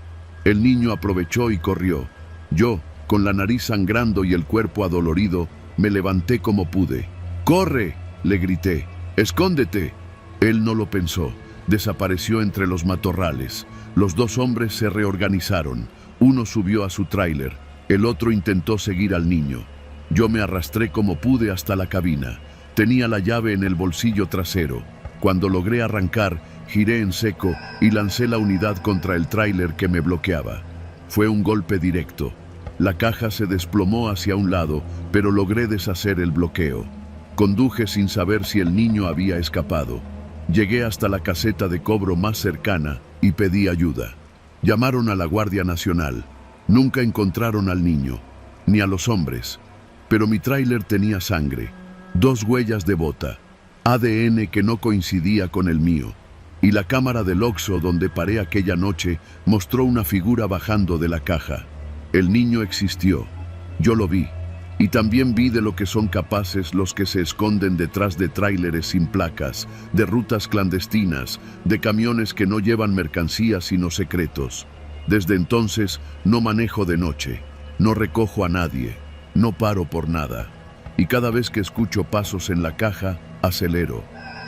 El niño aprovechó y corrió. Yo, con la nariz sangrando y el cuerpo adolorido, me levanté como pude. «¡Corre!», le grité. «¡Escóndete!». Él no lo pensó. Desapareció entre los matorrales. Los 2 hombres se reorganizaron. Uno subió a su tráiler. El otro intentó seguir al niño. Yo me arrastré como pude hasta la cabina. Tenía la llave en el bolsillo trasero. Cuando logré arrancar, giré en seco y lancé la unidad contra el tráiler que me bloqueaba. Fue un golpe directo. La caja se desplomó hacia un lado, pero logré deshacer el bloqueo. Conduje sin saber si el niño había escapado. Llegué hasta la caseta de cobro más cercana y pedí ayuda. Llamaron a la Guardia Nacional. Nunca encontraron al niño, ni a los hombres. Pero mi tráiler tenía sangre, 2 huellas de bota, ADN que no coincidía con el mío. Y la cámara del Oxxo donde paré aquella noche mostró una figura bajando de la caja. El niño existió. Yo lo vi. Y también vi de lo que son capaces los que se esconden detrás de tráileres sin placas, de rutas clandestinas, de camiones que no llevan mercancías sino secretos. Desde entonces no manejo de noche, no recojo a nadie, no paro por nada. Y cada vez que escucho pasos en la caja, acelero.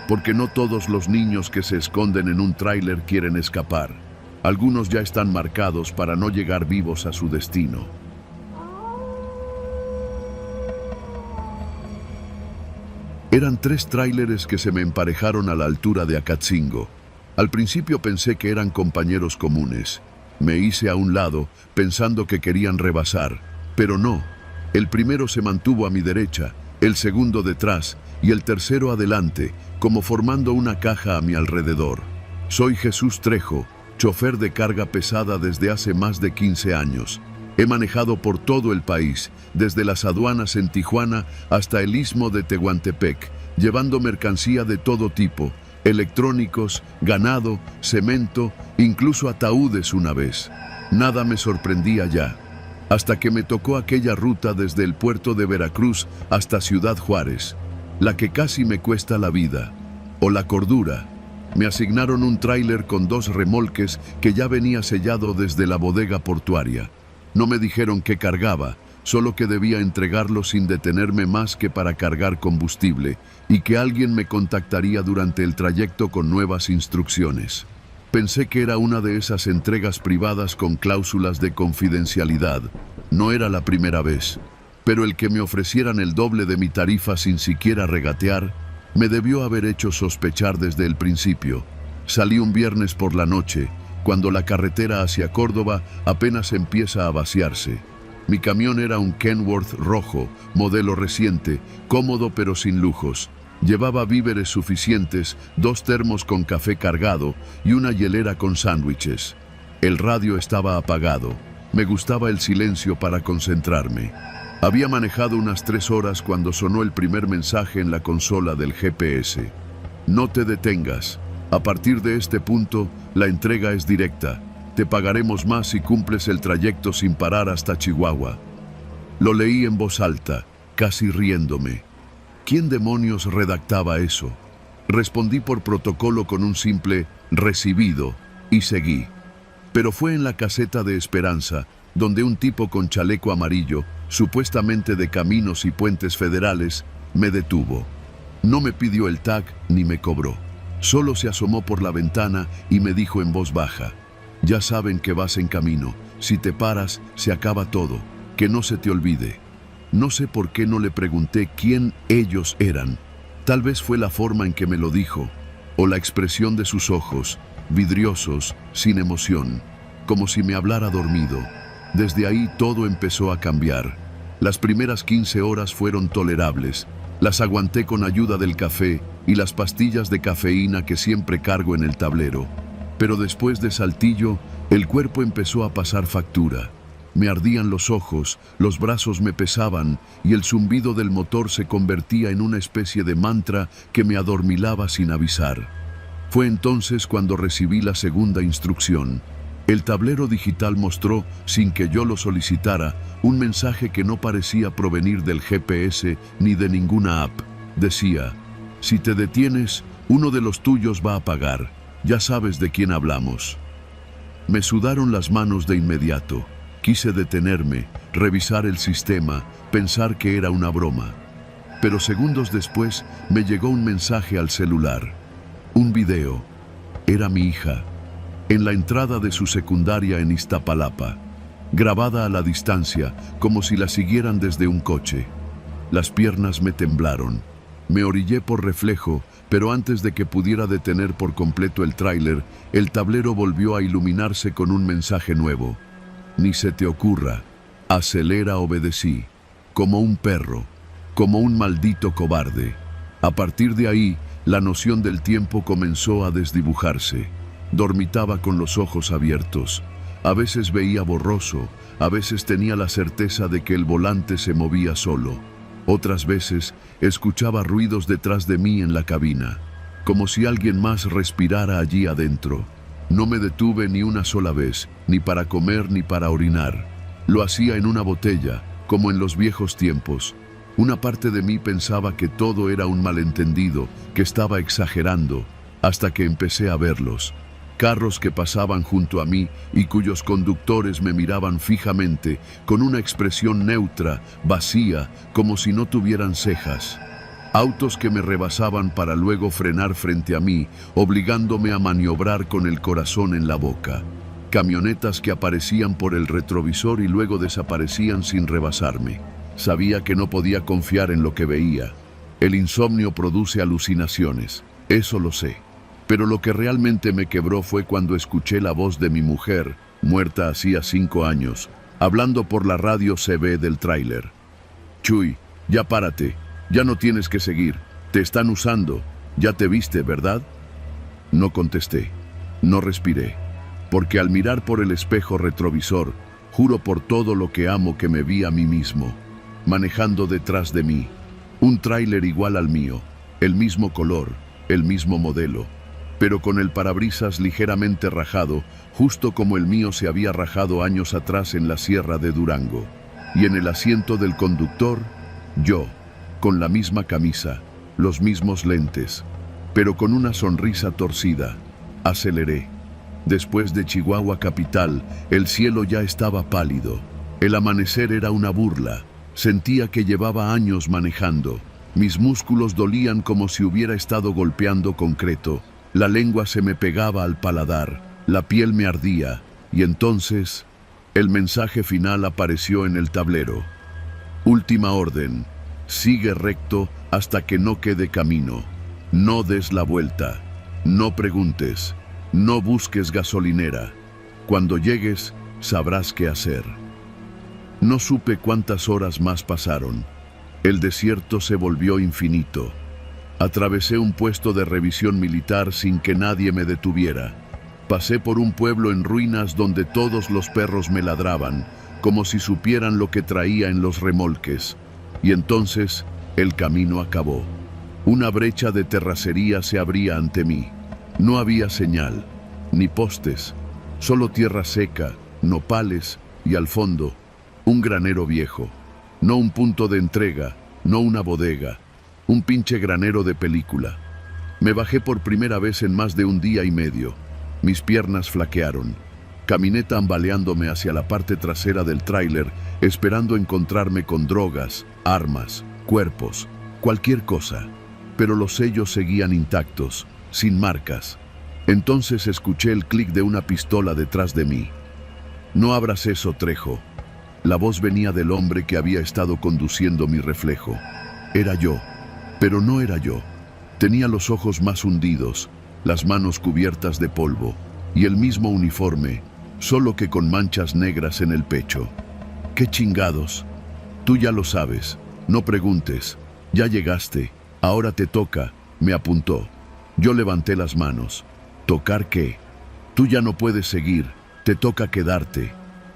Porque no todos los niños que se esconden en un tráiler quieren escapar. Algunos ya están marcados para no llegar vivos a su destino. Eran 3 tráileres que se me emparejaron a la altura de Acatzingo. Al principio pensé que eran compañeros comunes. Me hice a un lado, pensando que querían rebasar. Pero no. El primero se mantuvo a mi derecha, el segundo detrás y el tercero adelante, como formando una caja a mi alrededor. Soy Jesús Trejo, chofer de carga pesada desde hace más de 15 años. He manejado por todo el país, desde las aduanas en Tijuana hasta el istmo de Tehuantepec, llevando mercancía de todo tipo, electrónicos, ganado, cemento, incluso ataúdes una vez. Nada me sorprendía ya, hasta que me tocó aquella ruta desde el puerto de Veracruz hasta Ciudad Juárez, la que casi me cuesta la vida, o la cordura. Me asignaron un tráiler con 2 remolques que ya venía sellado desde la bodega portuaria. No me dijeron qué cargaba, solo que debía entregarlo sin detenerme más que para cargar combustible y que alguien me contactaría durante el trayecto con nuevas instrucciones. Pensé que era una de esas entregas privadas con cláusulas de confidencialidad. No era la primera vez, pero el que me ofrecieran el doble de mi tarifa sin siquiera regatear, me debió haber hecho sospechar desde el principio. Salí un viernes por la noche, cuando la carretera hacia Córdoba apenas empieza a vaciarse. Mi camión era un Kenworth rojo, modelo reciente, cómodo pero sin lujos. Llevaba víveres suficientes, 2 termos con café cargado y una hielera con sándwiches. El radio estaba apagado. Me gustaba el silencio para concentrarme. Había manejado unas 3 horas cuando sonó el primer mensaje en la consola del GPS. No te detengas. A partir de este punto, la entrega es directa. Te pagaremos más si cumples el trayecto sin parar hasta Chihuahua. Lo leí en voz alta, casi riéndome. ¿Quién demonios redactaba eso? Respondí por protocolo con un simple recibido y seguí. Pero fue en la caseta de Esperanza, donde un tipo con chaleco amarillo, supuestamente de Caminos y Puentes Federales, me detuvo. No me pidió el tag ni me cobró. Solo se asomó por la ventana y me dijo en voz baja: ya saben que vas en camino, si te paras, se acaba todo, que no se te olvide. No sé por qué no le pregunté quién ellos eran. Tal vez fue la forma en que me lo dijo, o la expresión de sus ojos, vidriosos, sin emoción, como si me hablara dormido. Desde ahí todo empezó a cambiar. Las primeras 15 horas fueron tolerables. Las aguanté con ayuda del café y las pastillas de cafeína que siempre cargo en el tablero. Pero después de Saltillo, el cuerpo empezó a pasar factura. Me ardían los ojos, los brazos me pesaban y el zumbido del motor se convertía en una especie de mantra que me adormilaba sin avisar. Fue entonces cuando recibí la segunda instrucción. El tablero digital mostró, sin que yo lo solicitara, un mensaje que no parecía provenir del GPS ni de ninguna app. Decía: si te detienes, uno de los tuyos va a pagar. Ya sabes de quién hablamos. Me sudaron las manos de inmediato. Quise detenerme, revisar el sistema, pensar que era una broma. Pero segundos después me llegó un mensaje al celular. Un video. Era mi hija, en la entrada de su secundaria en Iztapalapa, grabada a la distancia, como si la siguieran desde un coche. Las piernas me temblaron. Me orillé por reflejo, pero antes de que pudiera detener por completo el tráiler, el tablero volvió a iluminarse con un mensaje nuevo. Ni se te ocurra. Acelera, obedecí. Como un perro, como un maldito cobarde. A partir de ahí, la noción del tiempo comenzó a desdibujarse. Dormitaba con los ojos abiertos. A veces veía borroso, a veces tenía la certeza de que el volante se movía solo. Otras veces escuchaba ruidos detrás de mí en la cabina, como si alguien más respirara allí adentro. No me detuve ni una sola vez, ni para comer ni para orinar. Lo hacía en una botella, como en los viejos tiempos. Una parte de mí pensaba que todo era un malentendido, que estaba exagerando, hasta que empecé a verlos. Carros que pasaban junto a mí y cuyos conductores me miraban fijamente, con una expresión neutra, vacía, como si no tuvieran cejas. Autos que me rebasaban para luego frenar frente a mí, obligándome a maniobrar con el corazón en la boca. Camionetas que aparecían por el retrovisor y luego desaparecían sin rebasarme. Sabía que no podía confiar en lo que veía. El insomnio produce alucinaciones, eso lo sé. Pero lo que realmente me quebró fue cuando escuché la voz de mi mujer, muerta hacía 5 años, hablando por la radio CB del tráiler. Chuy, ya párate. Ya no tienes que seguir. Te están usando. Ya te viste, ¿verdad? No contesté. No respiré. Porque al mirar por el espejo retrovisor, juro por todo lo que amo que me vi a mí mismo, manejando detrás de mí. Un tráiler igual al mío, el mismo color, el mismo modelo, pero con el parabrisas ligeramente rajado, justo como el mío se había rajado años atrás en la Sierra de Durango. Y en el asiento del conductor, yo, con la misma camisa, los mismos lentes, pero con una sonrisa torcida. Aceleré. Después de Chihuahua capital, el cielo ya estaba pálido. El amanecer era una burla. Sentía que llevaba años manejando. Mis músculos dolían como si hubiera estado golpeando concreto. La lengua se me pegaba al paladar, la piel me ardía, y entonces el mensaje final apareció en el tablero. Última orden. Sigue recto hasta que no quede camino. No des la vuelta. No preguntes. No busques gasolinera. Cuando llegues, sabrás qué hacer. No supe cuántas horas más pasaron. El desierto se volvió infinito. Atravesé un puesto de revisión militar sin que nadie me detuviera. Pasé por un pueblo en ruinas donde todos los perros me ladraban, como si supieran lo que traía en los remolques. Y entonces el camino acabó. Una brecha de terracería se abría ante mí. No había señal, ni postes, solo tierra seca, nopales y al fondo, un granero viejo. No un punto de entrega, no una bodega, un pinche granero de película. Me bajé por primera vez en más de un día y medio. Mis piernas flaquearon. Caminé tambaleándome hacia la parte trasera del tráiler, esperando encontrarme con drogas, armas, cuerpos, cualquier cosa. Pero los sellos seguían intactos, sin marcas. Entonces escuché el clic de una pistola detrás de mí. No abras eso, Trejo. La voz venía del hombre que había estado conduciendo mi reflejo. Era yo, pero no era yo. Tenía los ojos más hundidos, las manos cubiertas de polvo, y el mismo uniforme, solo que con manchas negras en el pecho. ¡Qué chingados! Tú ya lo sabes, no preguntes. Ya llegaste, ahora te toca, me apuntó. Yo levanté las manos. ¿Tocar qué? Tú ya no puedes seguir, te toca quedarte.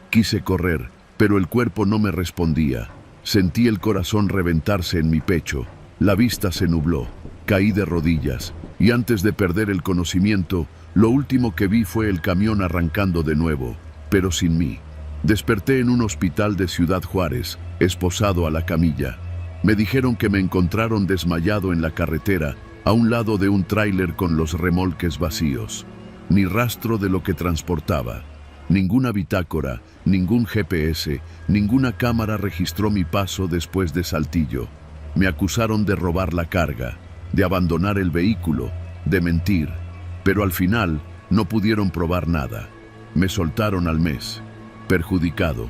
Quise correr, pero el cuerpo no me respondía. Sentí el corazón reventarse en mi pecho. La vista se nubló. Caí de rodillas, y antes de perder el conocimiento, lo último que vi fue el camión arrancando de nuevo, pero sin mí. Desperté en un hospital de Ciudad Juárez, esposado a la camilla. Me dijeron que me encontraron desmayado en la carretera, a un lado de un tráiler con los remolques vacíos. Ni rastro de lo que transportaba. Ninguna bitácora, ningún GPS, ninguna cámara registró mi paso después de Saltillo. Me acusaron de robar la carga, de abandonar el vehículo, de mentir, pero al final no pudieron probar nada. Me soltaron al mes, perjudicado,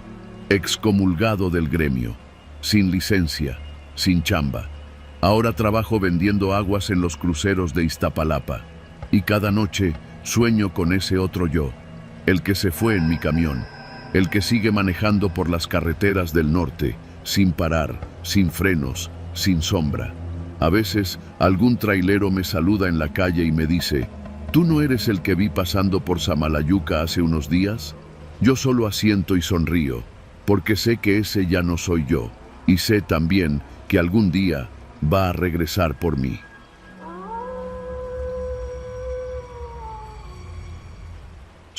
excomulgado del gremio, sin licencia, sin chamba. Ahora trabajo vendiendo aguas en los cruceros de Iztapalapa, y cada noche sueño con ese otro yo, el que se fue en mi camión, el que sigue manejando por las carreteras del norte, sin parar, sin frenos, sin sombra. A veces, algún trailero me saluda en la calle y me dice, ¿tú no eres el que vi pasando por Samalayuca hace unos días? Yo solo asiento y sonrío, porque sé que ese ya no soy yo, y sé también que algún día va a regresar por mí.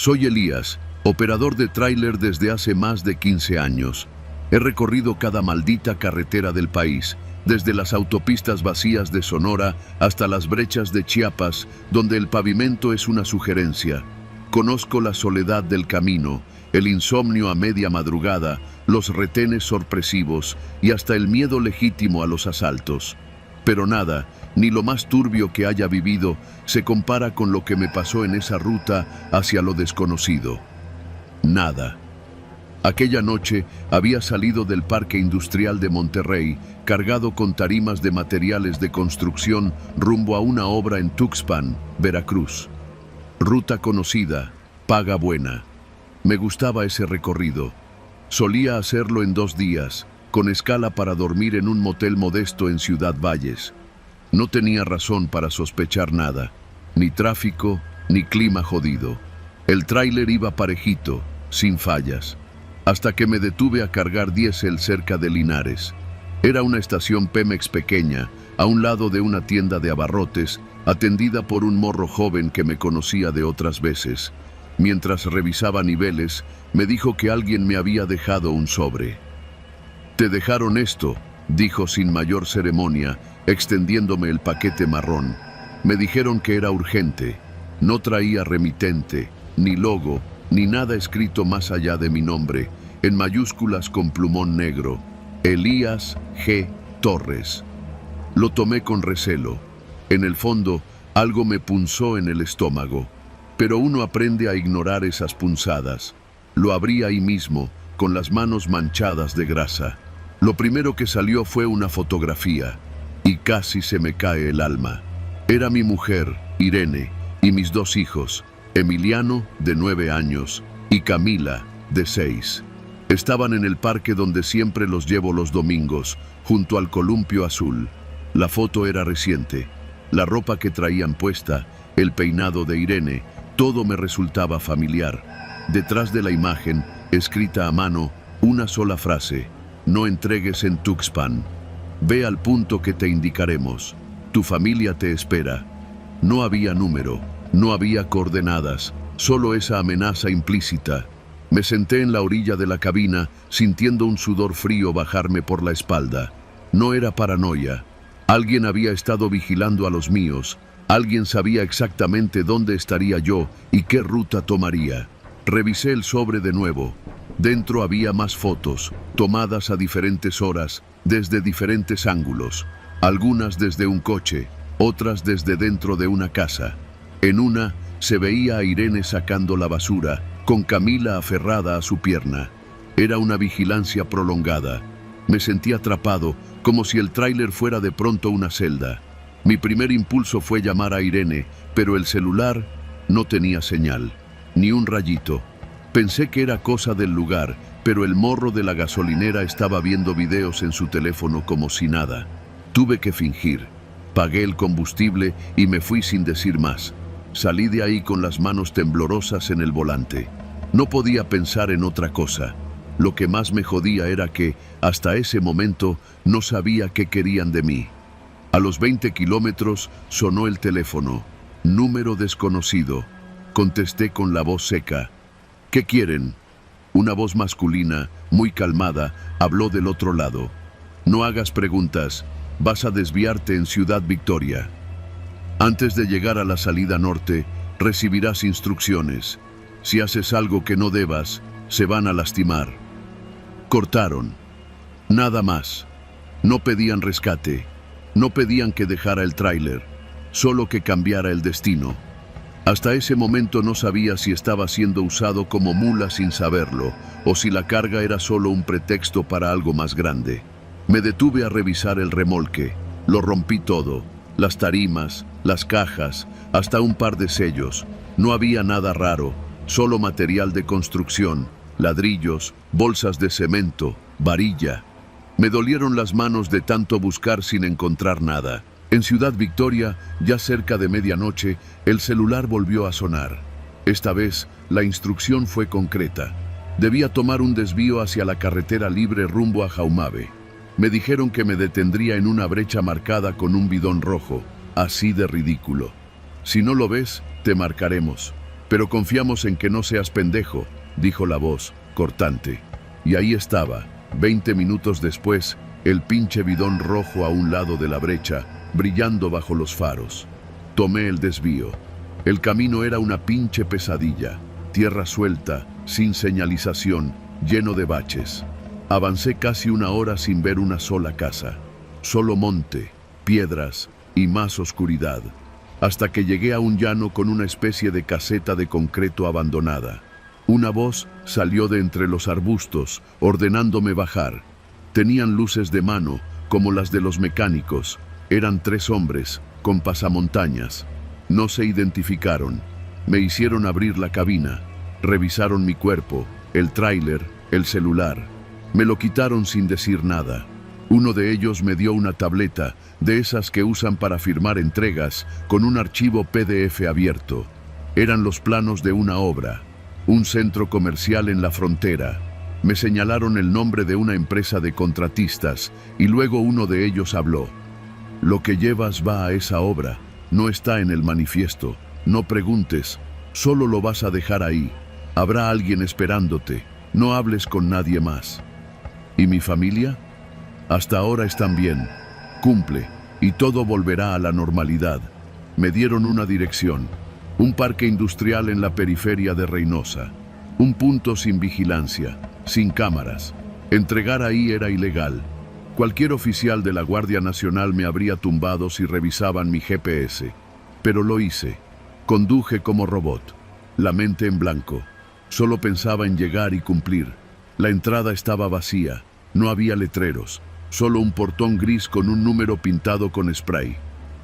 Soy Elías, operador de tráiler desde hace más de 15 años. He recorrido cada maldita carretera del país, desde las autopistas vacías de Sonora hasta las brechas de Chiapas, donde el pavimento es una sugerencia. Conozco la soledad del camino, el insomnio a media madrugada, los retenes sorpresivos y hasta el miedo legítimo a los asaltos. Pero nada, ni lo más turbio que haya vivido, se compara con lo que me pasó en esa ruta hacia lo desconocido. Nada. Aquella noche había salido del Parque Industrial de Monterrey, cargado con tarimas de materiales de construcción rumbo a una obra en Tuxpan, Veracruz. Ruta conocida, paga buena. Me gustaba ese recorrido. Solía hacerlo en 2 días, con escala para dormir en un motel modesto en Ciudad Valles. No tenía razón para sospechar nada, ni tráfico, ni clima jodido. El tráiler iba parejito, sin fallas, hasta que me detuve a cargar diésel cerca de Linares. Era una estación Pemex pequeña, a un lado de una tienda de abarrotes, atendida por un morro joven que me conocía de otras veces. Mientras revisaba niveles, me dijo que alguien me había dejado un sobre. «Te dejaron esto», dijo sin mayor ceremonia, extendiéndome el paquete marrón. Me dijeron que era urgente. No traía remitente, ni logo, ni nada escrito más allá de mi nombre, en mayúsculas con plumón negro. Elías G. Torres. Lo tomé con recelo. En el fondo, algo me punzó en el estómago. Pero uno aprende a ignorar esas punzadas. Lo abrí ahí mismo, con las manos manchadas de grasa. Lo primero que salió fue una fotografía, y casi se me cae el alma. Era mi mujer, Irene, y mis 2 hijos, Emiliano, de 9 años, y Camila, de 6. Estaban en el parque donde siempre los llevo los domingos, junto al columpio azul. La foto era reciente. La ropa que traían puesta, el peinado de Irene, todo me resultaba familiar. Detrás de la imagen, escrita a mano, una sola frase: «No entregues en Tuxpan. Ve al punto que te indicaremos. Tu familia te espera». No había número, no había coordenadas, solo esa amenaza implícita. Me senté en la orilla de la cabina, sintiendo un sudor frío bajarme por la espalda. No era paranoia. Alguien había estado vigilando a los míos. Alguien sabía exactamente dónde estaría yo y qué ruta tomaría. Revisé el sobre de nuevo. Dentro había más fotos, tomadas a diferentes horas, desde diferentes ángulos. Algunas desde un coche, otras desde dentro de una casa. En una se veía a Irene sacando la basura, con Camila aferrada a su pierna. Era una vigilancia prolongada. Me sentí atrapado, como si el tráiler fuera de pronto una celda. Mi primer impulso fue llamar a Irene, pero el celular no tenía señal, ni un rayito. Pensé que era cosa del lugar, pero el morro de la gasolinera estaba viendo videos en su teléfono como si nada. Tuve que fingir. Pagué el combustible y me fui sin decir más. Salí de ahí con las manos temblorosas en el volante. No podía pensar en otra cosa. Lo que más me jodía era que, hasta ese momento, no sabía qué querían de mí. A los 20 kilómetros sonó el teléfono. Número desconocido. Contesté con la voz seca. «¿Qué quieren?». Una voz masculina, muy calmada, habló del otro lado. «No hagas preguntas. Vas a desviarte en Ciudad Victoria. Antes de llegar a la salida norte, recibirás instrucciones. Si haces algo que no debas, se van a lastimar». Cortaron. Nada más. No pedían rescate. No pedían que dejara el tráiler, solo que cambiara el destino. Hasta ese momento no sabía si estaba siendo usado como mula sin saberlo, o si la carga era solo un pretexto para algo más grande. Me detuve a revisar el remolque. Lo rompí todo. Las tarimas, las cajas, hasta un par de sellos. No había nada raro, solo material de construcción, ladrillos, bolsas de cemento, varilla. Me dolieron las manos de tanto buscar sin encontrar nada. En Ciudad Victoria, ya cerca de medianoche, el celular volvió a sonar. Esta vez, la instrucción fue concreta. Debía tomar un desvío hacia la carretera libre rumbo a Jaumave. Me dijeron que me detendría en una brecha marcada con un bidón rojo, así de ridículo. «Si no lo ves, te marcaremos. Pero confiamos en que no seas pendejo, dijo la voz, cortante. Y ahí estaba, 20 minutos después, el pinche bidón rojo a un lado de la brecha, brillando bajo los faros. Tomé el desvío. El camino era una pinche pesadilla, tierra suelta, sin señalización, lleno de baches. Avancé casi una hora sin ver una sola casa. Solo monte, piedras y más oscuridad, hasta que llegué a un llano con una especie de caseta de concreto abandonada. Una voz salió de entre los arbustos, ordenándome bajar. Tenían luces de mano, como las de los mecánicos. Eran 3 hombres, con pasamontañas. No se identificaron. Me hicieron abrir la cabina. Revisaron mi cuerpo, el tráiler, el celular. Me lo quitaron sin decir nada. Uno de ellos me dio una tableta, de esas que usan para firmar entregas, con un archivo PDF abierto. Eran los planos de una obra, un centro comercial en la frontera. Me señalaron el nombre de una empresa de contratistas, y luego uno de ellos habló. Lo que llevas va a esa obra, no está en el manifiesto. No preguntes, solo lo vas a dejar ahí. Habrá alguien esperándote, no hables con nadie más. ¿Y mi familia? Hasta ahora están bien. Cumple, y todo volverá a la normalidad. Me dieron una dirección, un parque industrial en la periferia de Reynosa. Un punto sin vigilancia, sin cámaras. Entregar ahí era ilegal. Cualquier oficial de la Guardia Nacional me habría tumbado si revisaban mi GPS. Pero lo hice. Conduje como robot, la mente en blanco. Solo pensaba en llegar y cumplir. La entrada estaba vacía, no había letreros, solo un portón gris con un número pintado con spray.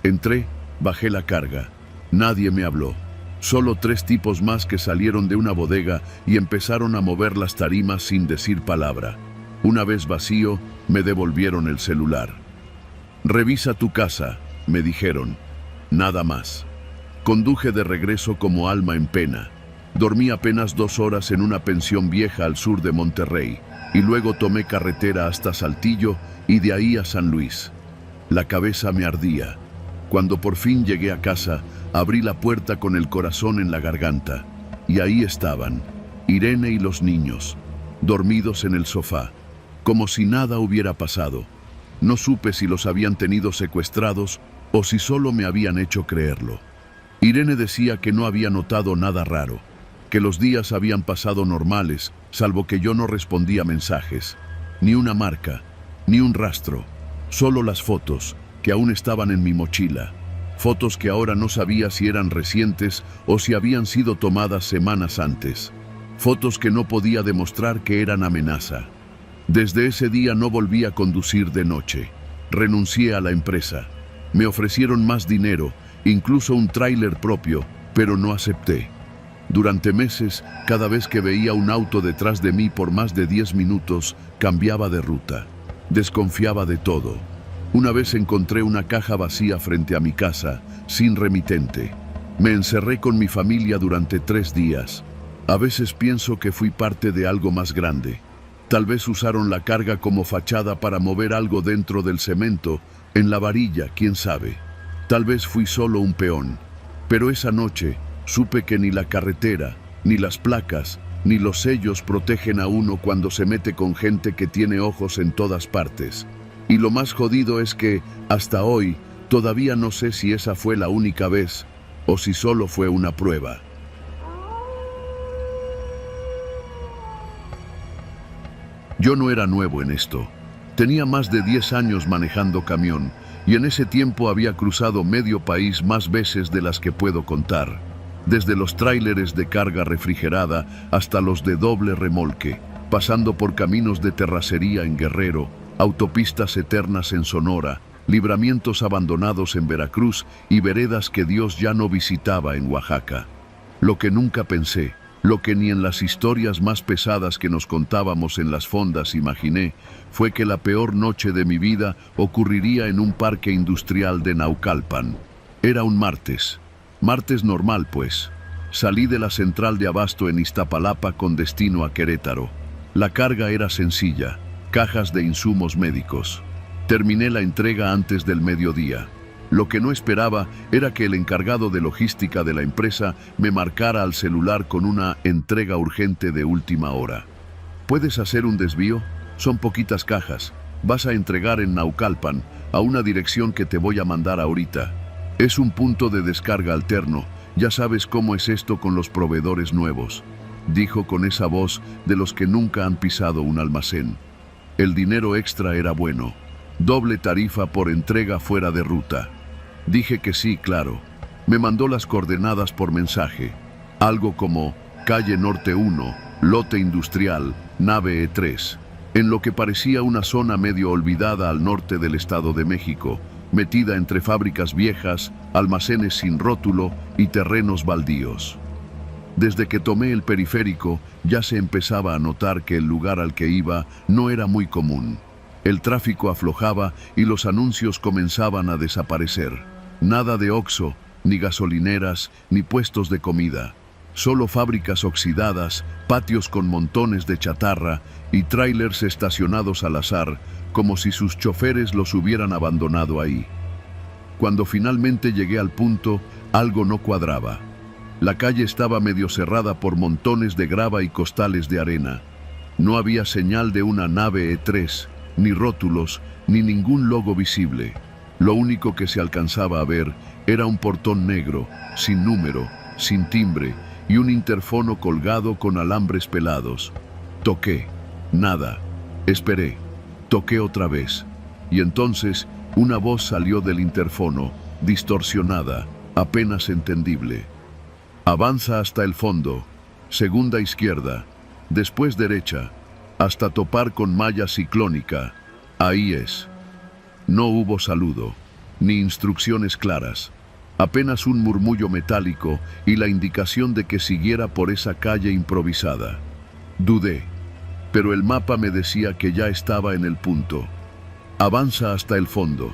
Entré, bajé la carga. Nadie me habló. Solo 3 tipos más que salieron de una bodega y empezaron a mover las tarimas sin decir palabra. Una vez vacío, me devolvieron el celular. Revisa tu casa, me dijeron. Nada más. Conduje de regreso como alma en pena. Dormí apenas 2 horas en una pensión vieja al sur de Monterrey, y luego tomé carretera hasta Saltillo y de ahí a San Luis. La cabeza me ardía. Cuando por fin llegué a casa, abrí la puerta con el corazón en la garganta, y ahí estaban, Irene y los niños, dormidos en el sofá, como si nada hubiera pasado. No supe si los habían tenido secuestrados o si solo me habían hecho creerlo. Irene decía que no había notado nada raro, que los días habían pasado normales, salvo que yo no respondía mensajes. Ni una marca, ni un rastro, solo las fotos, que aún estaban en mi mochila. Fotos que ahora no sabía si eran recientes o si habían sido tomadas semanas antes. Fotos que no podía demostrar que eran amenaza. Desde ese día no volví a conducir de noche. Renuncié a la empresa. Me ofrecieron más dinero, incluso un tráiler propio, pero no acepté. Durante meses, cada vez que veía un auto detrás de mí por más de 10 minutos, cambiaba de ruta. Desconfiaba de todo. Una vez encontré una caja vacía frente a mi casa, sin remitente. Me encerré con mi familia durante 3 días. A veces pienso que fui parte de algo más grande. Tal vez usaron la carga como fachada para mover algo dentro del cemento, en la varilla, quién sabe. Tal vez fui solo un peón. Pero esa noche supe que ni la carretera, ni las placas, ni los sellos protegen a uno cuando se mete con gente que tiene ojos en todas partes. Y lo más jodido es que, hasta hoy, todavía no sé si esa fue la única vez o si solo fue una prueba. Yo no era nuevo en esto. Tenía más de 10 años manejando camión y en ese tiempo había cruzado medio país más veces de las que puedo contar. Desde los tráileres de carga refrigerada hasta los de doble remolque, pasando por caminos de terracería en Guerrero, autopistas eternas en Sonora, libramientos abandonados en Veracruz y veredas que Dios ya no visitaba en Oaxaca. Lo que nunca pensé, lo que ni en las historias más pesadas que nos contábamos en las fondas imaginé, fue que la peor noche de mi vida ocurriría en un parque industrial de Naucalpan. Era un martes normal pues. Salí de la central de abasto en Iztapalapa con destino a Querétaro. La carga era sencilla, cajas de insumos médicos. Terminé la entrega antes del mediodía. Lo que no esperaba era que el encargado de logística de la empresa me marcara al celular con una entrega urgente de última hora. ¿Puedes hacer un desvío? Son poquitas cajas. Vas a entregar en Naucalpan, a una dirección que te voy a mandar ahorita. Es un punto de descarga alterno. Ya sabes cómo es esto con los proveedores nuevos, dijo con esa voz de los que nunca han pisado un almacén. El dinero extra era bueno. Doble tarifa por entrega fuera de ruta. Dije que sí, claro. Me mandó las coordenadas por mensaje. Algo como calle Norte 1, lote industrial, nave E3, en lo que parecía una zona medio olvidada al norte del Estado de México, metida entre fábricas viejas, almacenes sin rótulo y terrenos baldíos. Desde que tomé el periférico, ya se empezaba a notar que el lugar al que iba no era muy común. El tráfico aflojaba y los anuncios comenzaban a desaparecer. Nada de Oxxo, ni gasolineras, ni puestos de comida. Solo fábricas oxidadas, patios con montones de chatarra y tráilers estacionados al azar, como si sus choferes los hubieran abandonado ahí. Cuando finalmente llegué al punto, algo no cuadraba. La calle estaba medio cerrada por montones de grava y costales de arena. No había señal de una nave E3, ni rótulos, ni ningún logo visible. Lo único que se alcanzaba a ver era un portón negro, sin número, sin timbre, y un interfono colgado con alambres pelados. Toqué. Nada. Esperé. Toqué otra vez. Y entonces una voz salió del interfono, distorsionada, apenas entendible. Avanza hasta el fondo, segunda izquierda, después derecha, hasta topar con malla ciclónica. Ahí es. No hubo saludo, ni instrucciones claras. Apenas un murmullo metálico y la indicación de que siguiera por esa calle improvisada. Dudé, pero el mapa me decía que ya estaba en el punto. Avanza hasta el fondo.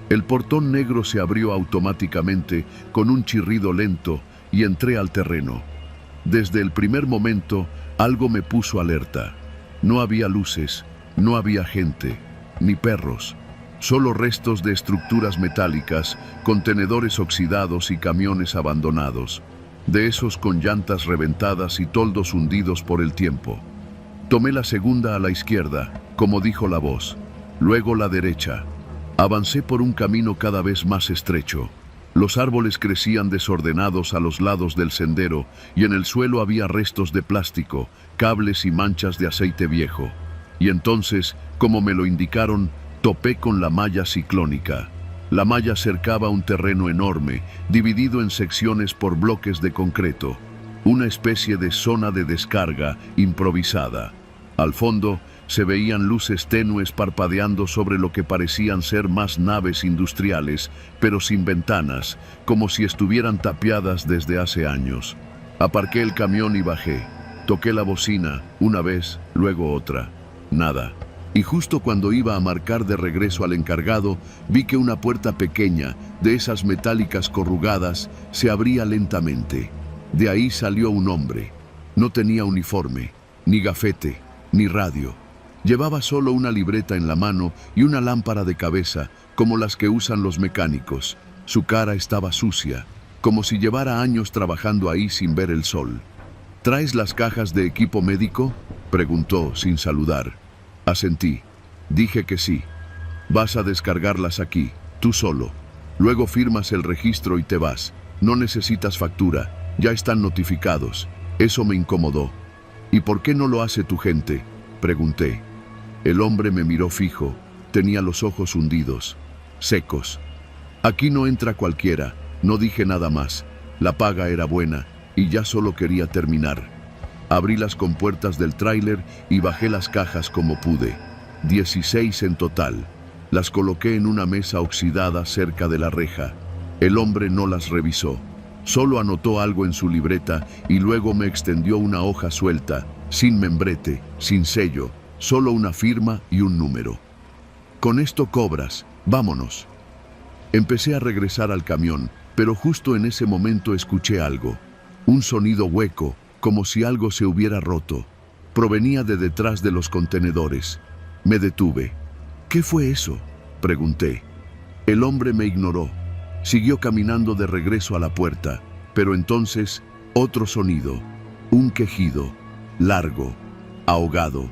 El portón negro se abrió automáticamente con un chirrido lento y entré al terreno. Desde el primer momento, algo me puso alerta. No había luces, no había gente, ni perros. Solo restos de estructuras metálicas, contenedores oxidados y camiones abandonados, de esos con llantas reventadas y toldos hundidos por el tiempo. Tomé la segunda a la izquierda, como dijo la voz, luego la derecha. Avancé por un camino cada vez más estrecho. Los árboles crecían desordenados a los lados del sendero y en el suelo había restos de plástico, cables y manchas de aceite viejo. Y entonces, como me lo indicaron, topé con la malla ciclónica. La malla cercaba un terreno enorme, dividido en secciones por bloques de concreto, una especie de zona de descarga improvisada. Al fondo se veían luces tenues parpadeando sobre lo que parecían ser más naves industriales, pero sin ventanas, como si estuvieran tapiadas desde hace años. Aparqué el camión y bajé. Toqué la bocina, una vez, luego otra. Nada. Y justo cuando iba a marcar de regreso al encargado, vi que una puerta pequeña, de esas metálicas corrugadas, se abría lentamente. De ahí salió un hombre. No tenía uniforme, ni gafete, ni radio. Llevaba solo una libreta en la mano y una lámpara de cabeza, como las que usan los mecánicos. Su cara estaba sucia, como si llevara años trabajando ahí sin ver el sol. ¿Traes las cajas de equipo médico?, preguntó sin saludar. Asentí. Dije que sí. Vas a descargarlas aquí, tú solo. Luego firmas el registro y te vas. No necesitas factura, ya están notificados. Eso me incomodó. ¿Y por qué no lo hace tu gente?, pregunté. El hombre me miró fijo. Tenía los ojos hundidos, secos. Aquí no entra cualquiera. No dije nada más. La paga era buena y ya solo quería terminar. Abrí las compuertas del tráiler y bajé las cajas como pude. 16 en total. Las coloqué en una mesa oxidada cerca de la reja. El hombre no las revisó. Solo anotó algo en su libreta y luego me extendió una hoja suelta, sin membrete, sin sello, solo una firma y un número. Con esto cobras, vámonos. Empecé a regresar al camión, pero justo en ese momento escuché algo. Un sonido hueco, como si algo se hubiera roto. Provenía de detrás de los contenedores. Me detuve. ¿Qué fue eso?, pregunté. El hombre me ignoró. Siguió caminando de regreso a la puerta, pero entonces otro sonido, un quejido, largo, ahogado,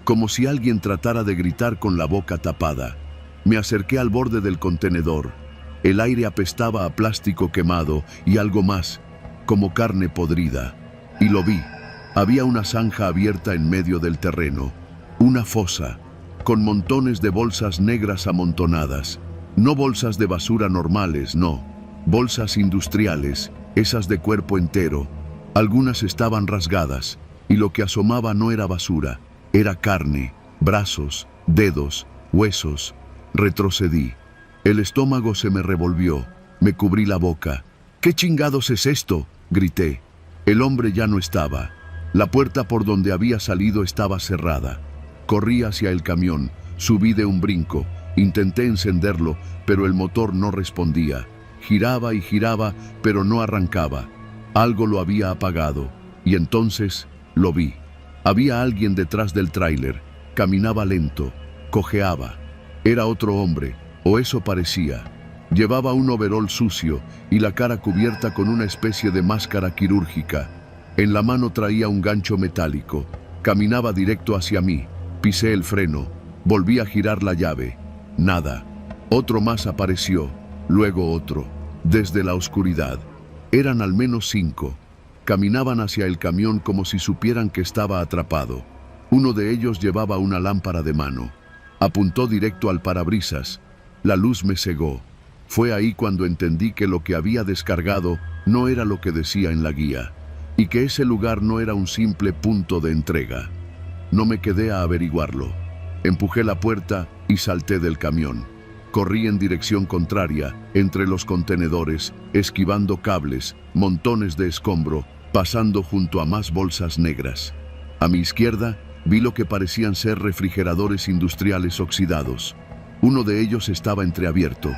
como si alguien tratara de gritar con la boca tapada. Me acerqué al borde del contenedor. El aire apestaba a plástico quemado y algo más, como carne podrida. Y lo vi. Había una zanja abierta en medio del terreno, una fosa, con montones de bolsas negras amontonadas. No bolsas de basura normales, no. Bolsas industriales, esas de cuerpo entero. Algunas estaban rasgadas, y lo que asomaba no era basura, era carne, brazos, dedos, huesos. Retrocedí. El estómago se me revolvió. Me cubrí la boca. ¿Qué chingados es esto?, grité. El hombre ya no estaba. La puerta por donde había salido estaba cerrada. Corrí hacia el camión, subí de un brinco, intenté encenderlo, pero el motor no respondía. Giraba y giraba, pero no arrancaba. Algo lo había apagado, y entonces lo vi. Había alguien detrás del tráiler. Caminaba lento, cojeaba. Era otro hombre, o eso parecía. Llevaba un overol sucio y la cara cubierta con una especie de máscara quirúrgica. En la mano traía un gancho metálico. Caminaba directo hacia mí. Pisé el freno. Volví a girar la llave. Nada. Otro más apareció. Luego otro. Desde la oscuridad. Eran al menos 5. Caminaban hacia el camión como si supieran que estaba atrapado. Uno de ellos llevaba una lámpara de mano. Apuntó directo al parabrisas. La luz me cegó. Fue ahí cuando entendí que lo que había descargado no era lo que decía en la guía, y que ese lugar no era un simple punto de entrega. No me quedé a averiguarlo. Empujé la puerta y salté del camión. Corrí en dirección contraria, entre los contenedores, esquivando cables, montones de escombro, pasando junto a más bolsas negras. A mi izquierda, vi lo que parecían ser refrigeradores industriales oxidados. Uno de ellos estaba entreabierto.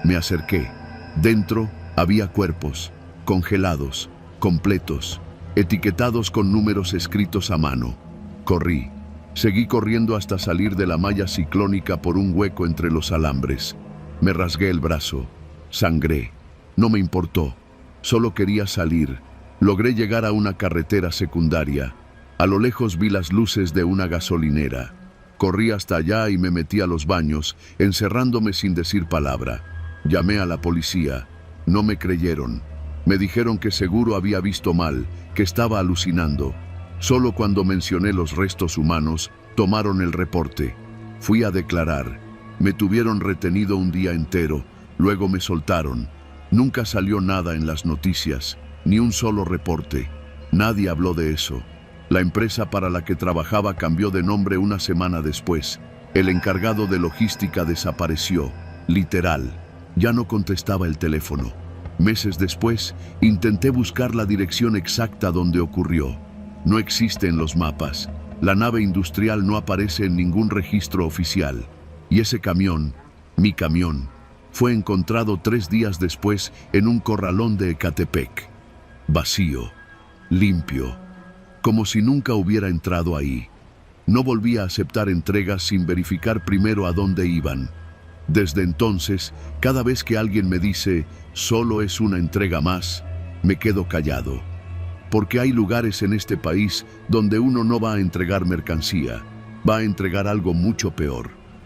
Me acerqué. Dentro había cuerpos, congelados, completos, etiquetados con números escritos a mano. Corrí. Seguí corriendo hasta salir de la malla ciclónica por un hueco entre los alambres. Me rasgué el brazo. Sangré. No me importó. Solo quería salir. Logré llegar a una carretera secundaria. A lo lejos vi las luces de una gasolinera. Corrí hasta allá y me metí a los baños, encerrándome sin decir palabra. Llamé a la policía. No me creyeron. Me dijeron que seguro había visto mal, que estaba alucinando. Solo cuando mencioné los restos humanos, tomaron el reporte. Fui a declarar. Me tuvieron retenido un día entero, luego me soltaron. Nunca salió nada en las noticias, ni un solo reporte. Nadie habló de eso. La empresa para la que trabajaba cambió de nombre una semana después. El encargado de logística desapareció, literal. Ya no contestaba el teléfono. Meses después, intenté buscar la dirección exacta donde ocurrió. No existe en los mapas. La nave industrial no aparece en ningún registro oficial. Y ese camión, mi camión, fue encontrado 3 días después en un corralón de Ecatepec. Vacío, limpio, como si nunca hubiera entrado ahí. No volví a aceptar entregas sin verificar primero a dónde iban. Desde entonces, cada vez que alguien me dice, solo es una entrega más, me quedo callado. Porque hay lugares en este país donde uno no va a entregar mercancía, va a entregar algo mucho peor.